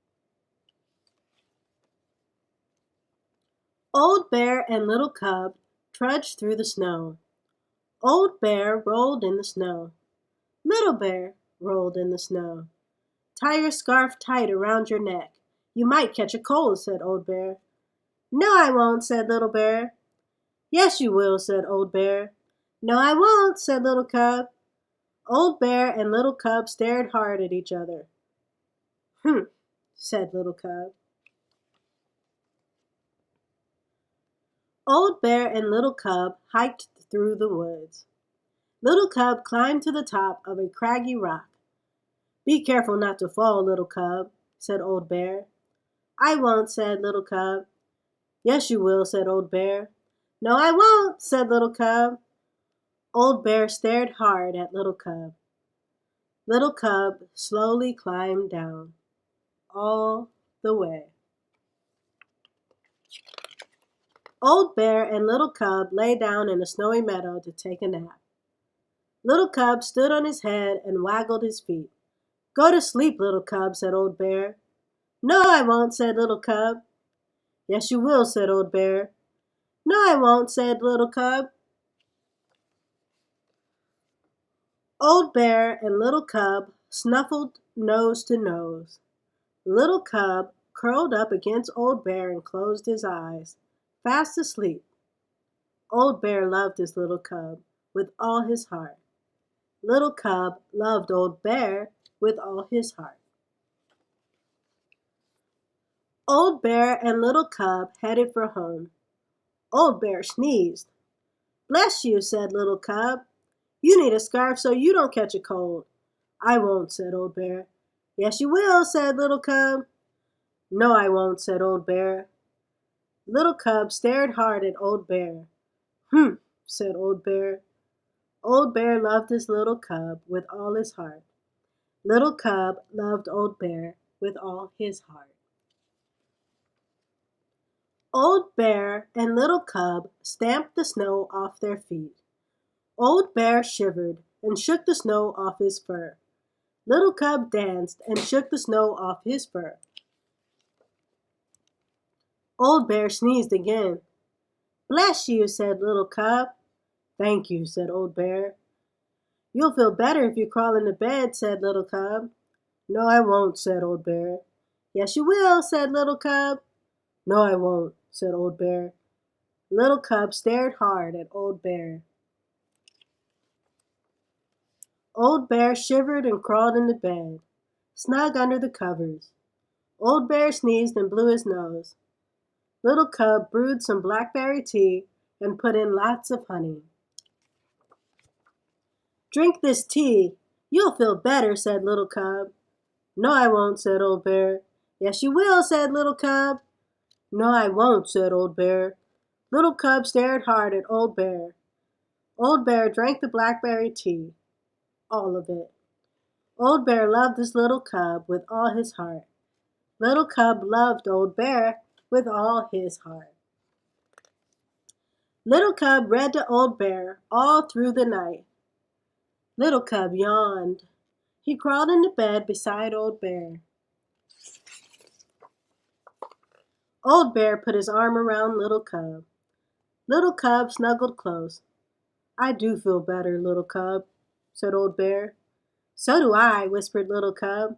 Old Bear and Little Cub trudged through the snow. Old Bear rolled in the snow. Little Bear rolled in the snow. Tie your scarf tight around your neck. You might catch a cold, said Old Bear. No, I won't, said Little Bear. Yes, you will, said Old Bear. No, I won't, said Little Cub. Old Bear and Little Cub stared hard at each other. Humph, said Little Cub. Old Bear and Little Cub hiked through the woods. Little Cub climbed to the top of a craggy rock. Be careful not to fall, Little Cub, said Old Bear. I won't, said Little Cub. Yes, you will, said Old Bear. No, I won't, said Little Cub. Old Bear stared hard at Little Cub. Little Cub slowly climbed down, all the way. Old Bear and Little Cub lay down in a snowy meadow to take a nap. Little Cub stood on his head and waggled his feet. Go to sleep, Little Cub, said Old Bear. No, I won't, said Little Cub. Yes, you will, said Old Bear. No, I won't, said Little Cub. Old Bear and Little Cub snuffled nose to nose. Little Cub curled up against Old Bear and closed his eyes, fast asleep. Old Bear loved his little cub with all his heart. Little Cub loved Old Bear with all his heart. Old Bear and Little Cub headed for home. Old Bear sneezed. Bless you, said Little Cub. You need a scarf so you don't catch a cold. I won't, said Old Bear. Yes, you will, said Little Cub. No, I won't, said Old Bear. Little Cub stared hard at Old Bear. Said Old Bear. Old Bear loved his little cub with all his heart. Little Cub loved Old Bear with all his heart. Old Bear and Little Cub stamped the snow off their feet. Old Bear shivered and shook the snow off his fur. Little Cub danced and shook the snow off his fur. Old Bear sneezed again. Bless you, said Little Cub. Thank you, said Old Bear. You'll feel better if you crawl into bed, said Little Cub. No, I won't, said Old Bear. Yes, you will, said Little Cub. No, I won't, said Old Bear. Little Cub stared hard at Old Bear. Old Bear shivered and crawled into bed, snug under the covers. Old Bear sneezed and blew his nose. Little Cub brewed some blackberry tea and put in lots of honey. Drink this tea. You'll feel better, said Little Cub. No, I won't, said Old Bear. Yes, you will, said Little Cub. No, I won't, said Old Bear. Little Cub stared hard at Old Bear. Old Bear drank the blackberry tea, all of it. Old Bear loved his little cub with all his heart. Little Cub loved Old Bear with all his heart. Little Cub read to Old Bear all through the night. Little Cub yawned. He crawled into bed beside Old Bear. Old Bear put his arm around Little Cub. Little Cub snuggled close. I do feel better, Little Cub, said Old Bear. So do I, whispered Little Cub.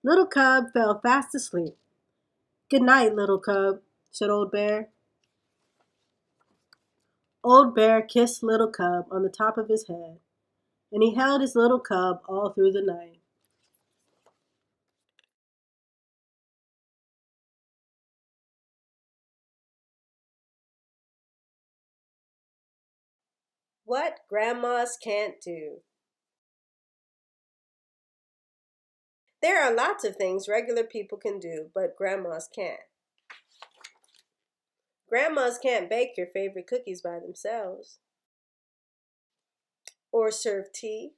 Little Cub fell fast asleep. Good night, Little Cub, said Old Bear. Old Bear kissed Little Cub on the top of his head, and he held his little cub all through the night. What grandmas can't do. There are lots of things regular people can do, but grandmas can't. Grandmas can't bake your favorite cookies by themselves, or serve tea,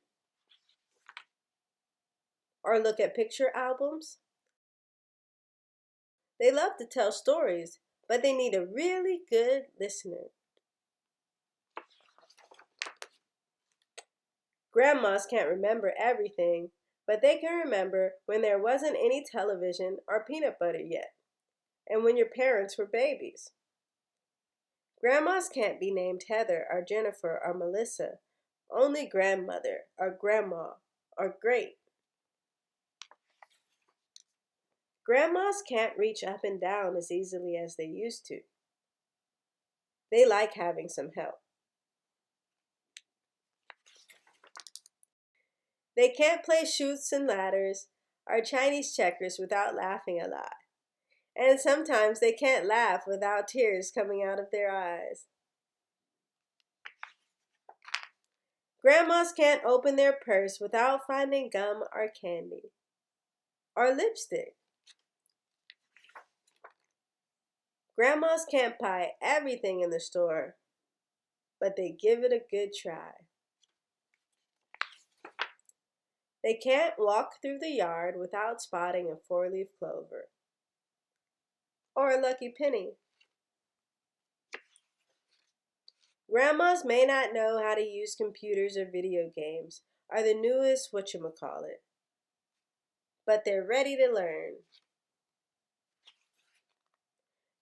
or look at picture albums. They love to tell stories, but they need a really good listener. Grandmas can't remember everything, but they can remember when there wasn't any television or peanut butter yet, and when your parents were babies. Grandmas can't be named Heather or Jennifer or Melissa, only grandmother or grandma or great. Grandmas can't reach up and down as easily as they used to. They like having some help. They can't play chutes and ladders or Chinese checkers without laughing a lot. And sometimes they can't laugh without tears coming out of their eyes. Grandmas can't open their purse without finding gum or candy or lipstick. Grandmas can't buy everything in the store, but they give it a good try. They can't walk through the yard without spotting a four-leaf clover or a lucky penny. Grandmas may not know how to use computers or video games or the newest whatchamacallit, but they're ready to learn.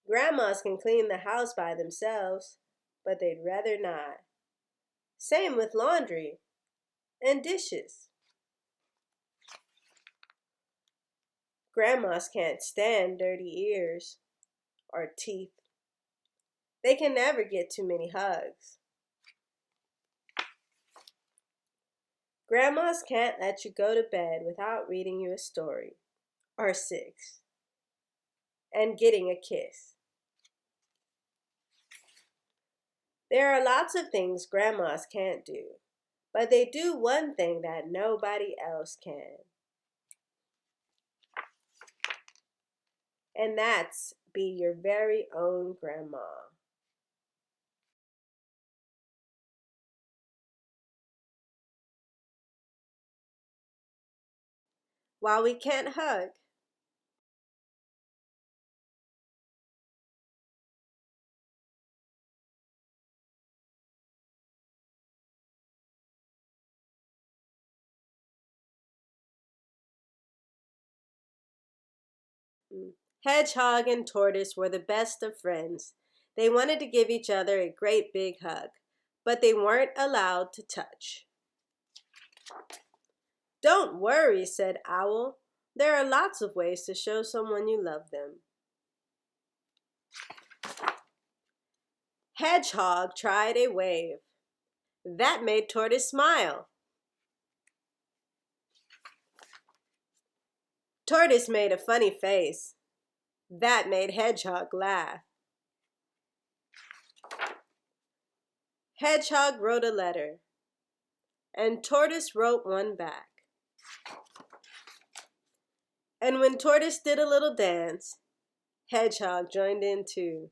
Grandmas can clean the house by themselves, but they'd rather not. Same with laundry and dishes. Grandmas can't stand dirty ears or teeth. They can never get too many hugs. Grandmas can't let you go to bed without reading you a story or six and getting a kiss. There are lots of things grandmas can't do, but they do one thing that nobody else can, and that's be your very own grandma. While we can't hug, Hedgehog and Tortoise were the best of friends. They wanted to give each other a great big hug, but they weren't allowed to touch. Don't worry, said Owl. There are lots of ways to show someone you love them. Hedgehog tried a wave. That made Tortoise smile. Tortoise made a funny face. That made Hedgehog laugh. Hedgehog wrote a letter, and Tortoise wrote one back. And when Tortoise did a little dance, Hedgehog joined in too.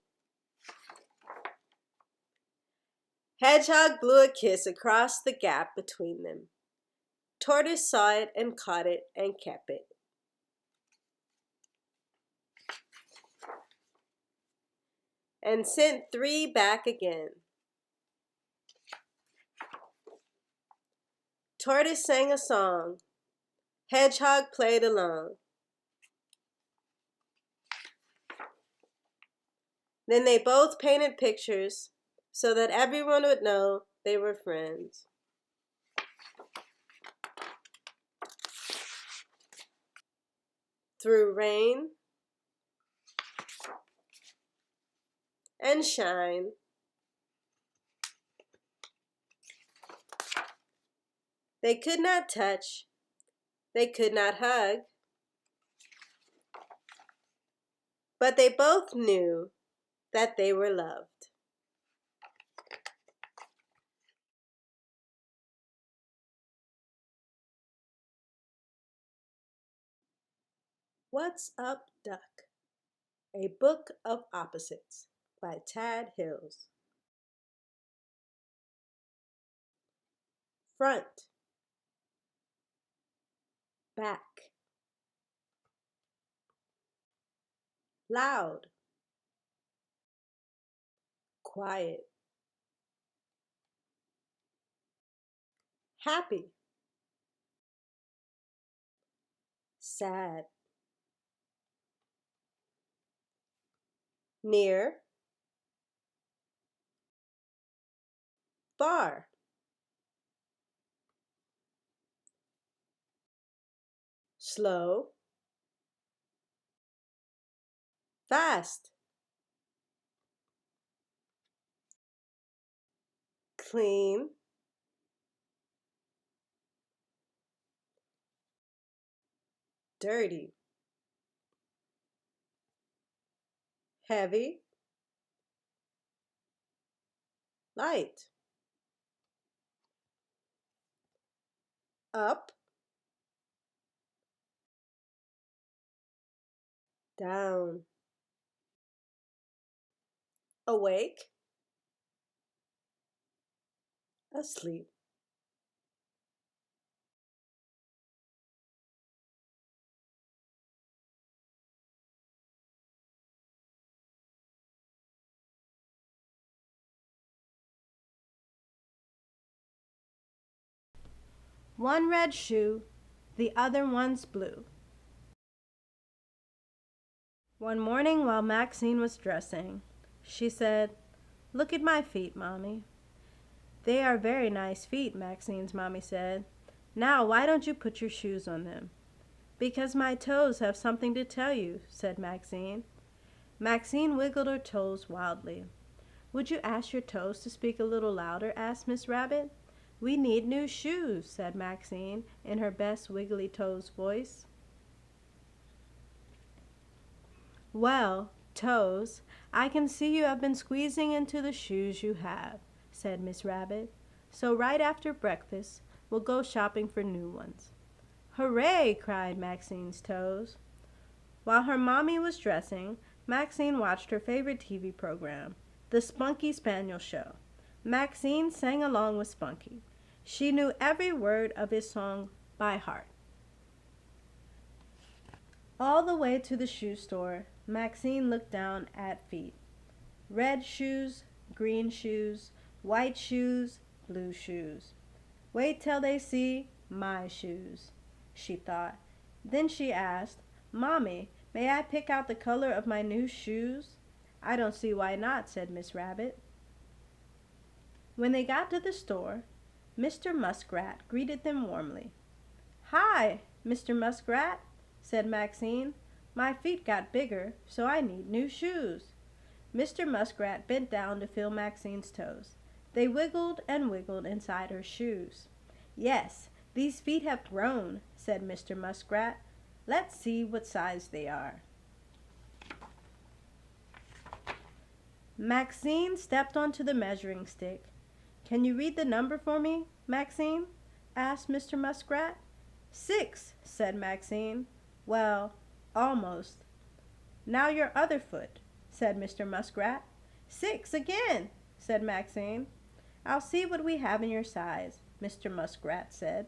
Hedgehog blew a kiss across the gap between them. Tortoise saw it and caught it and kept it. And sent 3 back again. Tortoise sang a song. Hedgehog played along. Then they both painted pictures so that everyone would know they were friends. Through rain and shine, they could not touch, they could not hug, but they both knew that they were loved. What's Up, Duck? A Book of Opposites by Tad Hills. Front, back, loud, quiet, happy, sad, near, far, slow, fast, clean, dirty, heavy, light, up, down, awake, asleep. One red shoe, the other one's blue. One morning while Maxine was dressing, she said, "Look at my feet, Mommy." "They are very nice feet," Maxine's mommy said. "Now, why don't you put your shoes on them?" "Because my toes have something to tell you," said Maxine. Maxine wiggled her toes wildly. "Would you ask your toes to speak a little louder?" asked Miss Rabbit. "We need new shoes," said Maxine in her best wiggly toes voice. "Well, Toes, I can see you have been squeezing into the shoes you have," said Miss Rabbit. "So right after breakfast, we'll go shopping for new ones." "Hooray!" cried Maxine's Toes. While her mommy was dressing, Maxine watched her favorite TV program, The Spunky Spaniel Show. Maxine sang along with Spunky. She knew every word of his song by heart. All the way to the shoe store, Maxine looked down at feet. Red shoes, green shoes, white shoes, blue shoes. "Wait till they see my shoes," she thought. Then she asked, "Mommy, may I pick out the color of my new shoes?" "I don't see why not," said Miss Rabbit. When they got to the store, Mr. Muskrat greeted them warmly. "Hi, Mr. Muskrat," said Maxine. "My feet got bigger, so I need new shoes." Mr. Muskrat bent down to feel Maxine's toes. They wiggled and wiggled inside her shoes. "Yes, these feet have grown," said Mr. Muskrat. "Let's see what size they are." Maxine stepped onto the measuring stick. "Can you read the number for me, Maxine?" asked Mr. Muskrat. "6," said Maxine. "Well, almost." "Now your other foot," said Mr. Muskrat. "6 again," said Maxine. "I'll see what we have in your size," Mr. Muskrat said.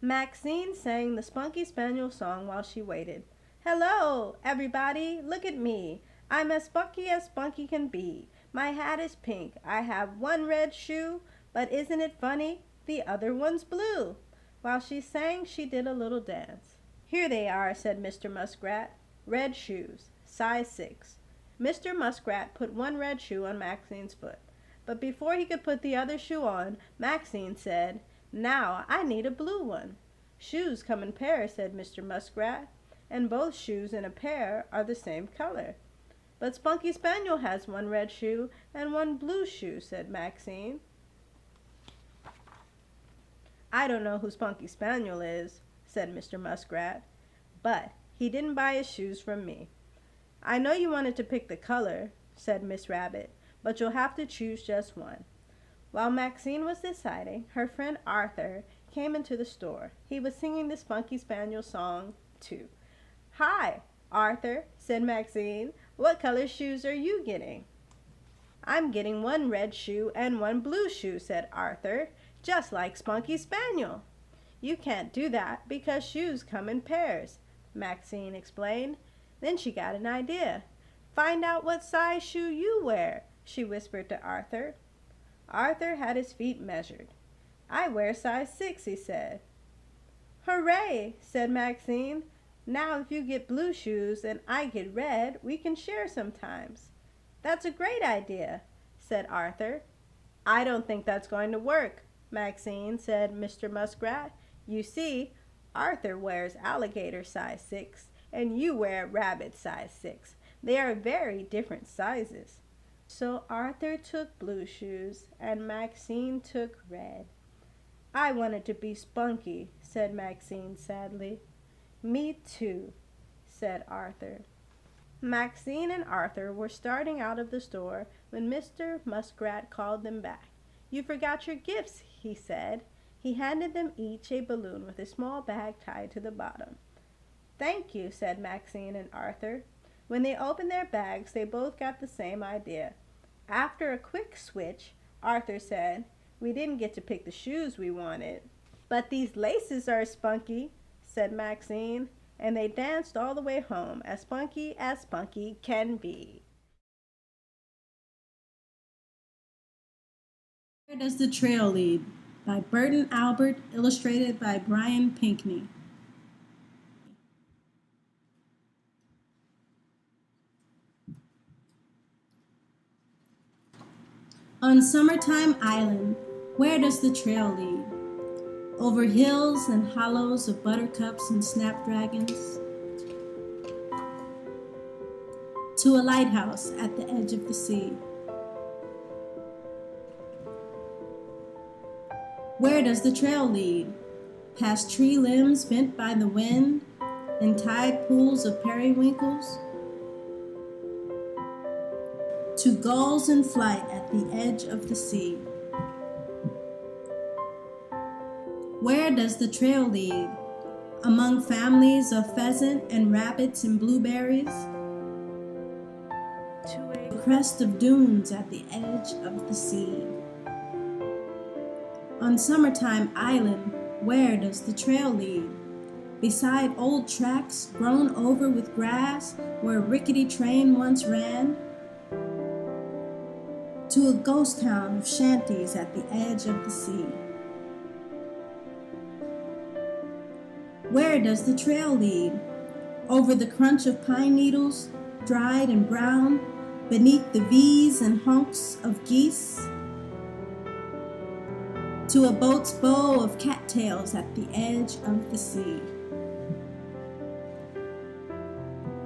Maxine sang the Spunky Spaniel song while she waited. "Hello, everybody, look at me. I'm as spunky can be. My hat is pink. I have one red shoe, but isn't it funny? The other one's blue." While she sang, she did a little dance. "Here they are," said Mr. Muskrat. "Red shoes, size 6. Mr. Muskrat put one red shoe on Maxine's foot. But before he could put the other shoe on, Maxine said, "Now I need a blue one." "Shoes come in pairs," said Mr. Muskrat, "and both shoes in a pair are the same color." "But Spunky Spaniel has one red shoe and one blue shoe," said Maxine. "I don't know who Spunky Spaniel is," said Mr. Muskrat, "but he didn't buy his shoes from me." "I know you wanted to pick the color," said Miss Rabbit, "but you'll have to choose just one." While Maxine was deciding, her friend Arthur came into the store. He was singing the Spunky Spaniel song, too. "Hi, Arthur," said Maxine. "What color shoes are you getting?" "I'm getting one red shoe and one blue shoe," said Arthur, "just like Spunky Spaniel." "You can't do that because shoes come in pairs," Maxine explained. Then she got an idea. "Find out what size shoe you wear," she whispered to Arthur. Arthur had his feet measured. "I wear size 6, he said. "Hooray," said Maxine. "Now if you get blue shoes and I get red, we can share sometimes." "That's a great idea," said Arthur. "I don't think that's going to work, Maxine," said Mr. Muskrat. "You see, Arthur wears alligator size 6 and you wear rabbit size 6. They are very different sizes." So Arthur took blue shoes and Maxine took red. "I wanted to be spunky," said Maxine sadly. "Me too," said Arthur. Maxine and Arthur were starting out of the store when Mr. Muskrat called them back. "You forgot your gifts," he said. He handed them each a balloon with a small bag tied to the bottom. "Thank you," said Maxine and Arthur. When they opened their bags, they both got the same idea. After a quick switch, Arthur said, "We didn't get to pick the shoes we wanted." "But these laces are spunky," said Maxine, and they danced all the way home as spunky can be. Where Does the Trail Lead? By Burton Albert, illustrated by Brian Pinkney. On Summertime Island, where does the trail lead? Over hills and hollows of buttercups and snapdragons, to a lighthouse at the edge of the sea. Where does the trail lead? Past tree limbs bent by the wind and tide pools of periwinkles, to gulls in flight at the edge of the sea. Where does the trail lead? Among families of pheasant and rabbits and blueberries, To a the crest of dunes at the edge of the sea. On Summertime Island, where does the trail lead? Beside old tracks grown over with grass where a rickety train once ran, to a ghost town of shanties at the edge of the sea. Where does the trail lead? Over the crunch of pine needles, dried and brown, beneath the V's and honks of geese, to a boat's bow of cattails at the edge of the sea.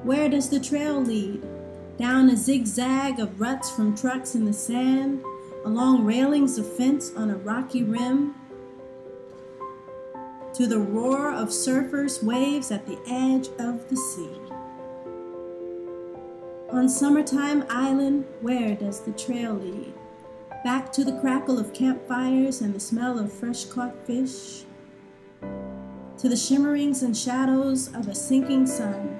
Where does the trail lead? Down a zigzag of ruts from trucks in the sand, along railings of fence on a rocky rim, to the roar of surfers' waves at the edge of the sea. On Summertime Island, where does the trail lead? Back to the crackle of campfires and the smell of fresh-caught fish, to the shimmerings and shadows of a sinking sun,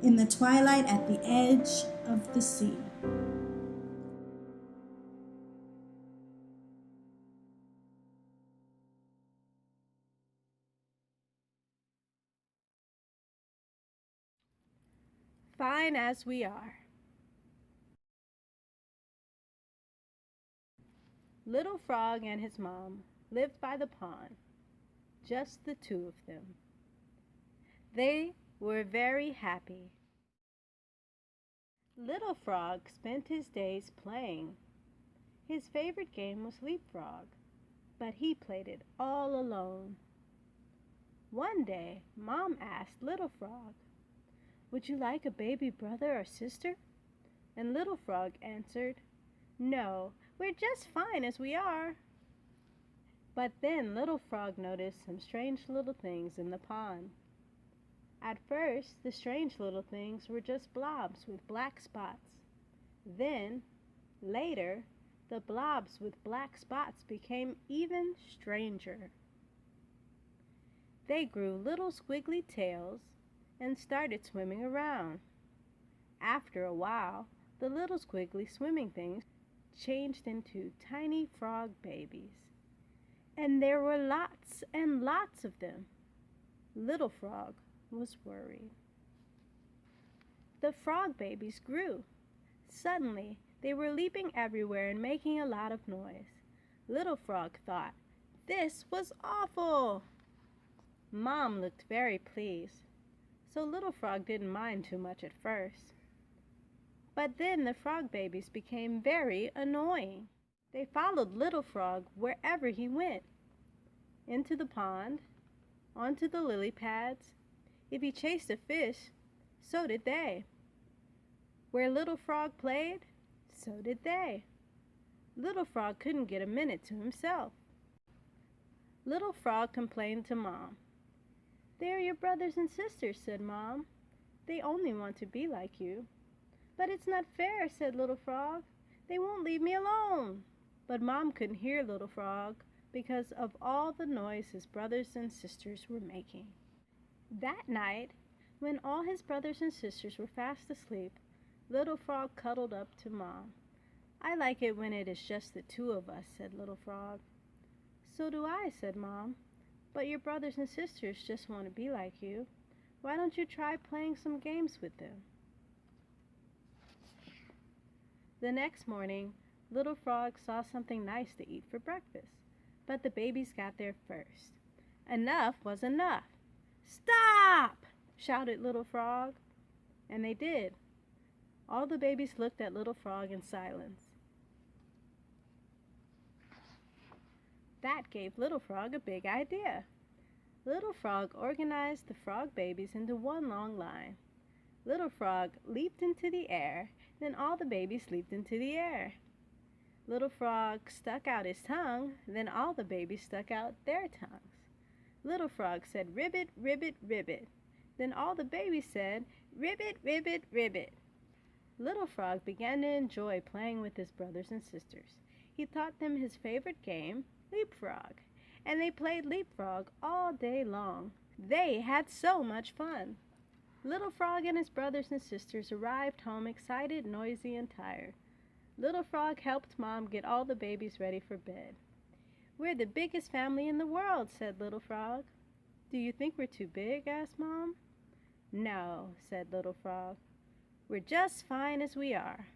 in the twilight at the edge of the sea. Fine as we are. Little Frog and his mom lived by the pond, just the two of them. They were very happy. Little Frog spent his days playing. His favorite game was leapfrog, but he played it all alone. One day, Mom asked Little Frog, "Would you like a baby brother or sister?" And Little Frog answered, "No, we're just fine as we are." But then Little Frog noticed some strange little things in the pond. At first, the strange little things were just blobs with black spots. Then, later, the blobs with black spots became even stranger. They grew little squiggly tails and started swimming around. After a while, the little squiggly swimming things changed into tiny frog babies. And there were lots and lots of them. Little Frog was worried. The frog babies grew. Suddenly, they were leaping everywhere and making a lot of noise. Little Frog thought, "This was awful!" Mom looked very pleased, so Little Frog didn't mind too much at first. But then the frog babies became very annoying. They followed Little Frog wherever he went. Into the pond, onto the lily pads. If he chased a fish, so did they. Where Little Frog played, so did they. Little Frog couldn't get a minute to himself. Little Frog complained to Mom. "They are your brothers and sisters," said Mom. "They only want to be like you." "But it's not fair," said Little Frog. "They won't leave me alone." But Mom couldn't hear Little Frog because of all the noise his brothers and sisters were making. That night, when all his brothers and sisters were fast asleep, Little Frog cuddled up to Mom. "I like it when it is just the two of us," said Little Frog. "So do I," said Mom. "But your brothers and sisters just want to be like you. Why don't you try playing some games with them?" The next morning, Little Frog saw something nice to eat for breakfast, but the babies got there first. Enough was enough. "Stop!" shouted Little Frog, and they did. All the babies looked at Little Frog in silence. That gave Little Frog a big idea. Little Frog organized the frog babies into one long line. Little Frog leaped into the air, then all the babies leaped into the air. Little Frog stuck out his tongue, then all the babies stuck out their tongues. Little Frog said, "Ribbit, ribbit, ribbit." Then all the babies said, "Ribbit, ribbit, ribbit." Little Frog began to enjoy playing with his brothers and sisters. He taught them his favorite game, leapfrog, and they played leapfrog all day long. They had so much fun. Little Frog and his brothers and sisters arrived home excited, noisy, and tired. Little Frog helped Mom get all the babies ready for bed. "We're the biggest family in the world," said Little Frog. "Do you think we're too big?" asked Mom. "No," said Little Frog. "We're just fine as we are."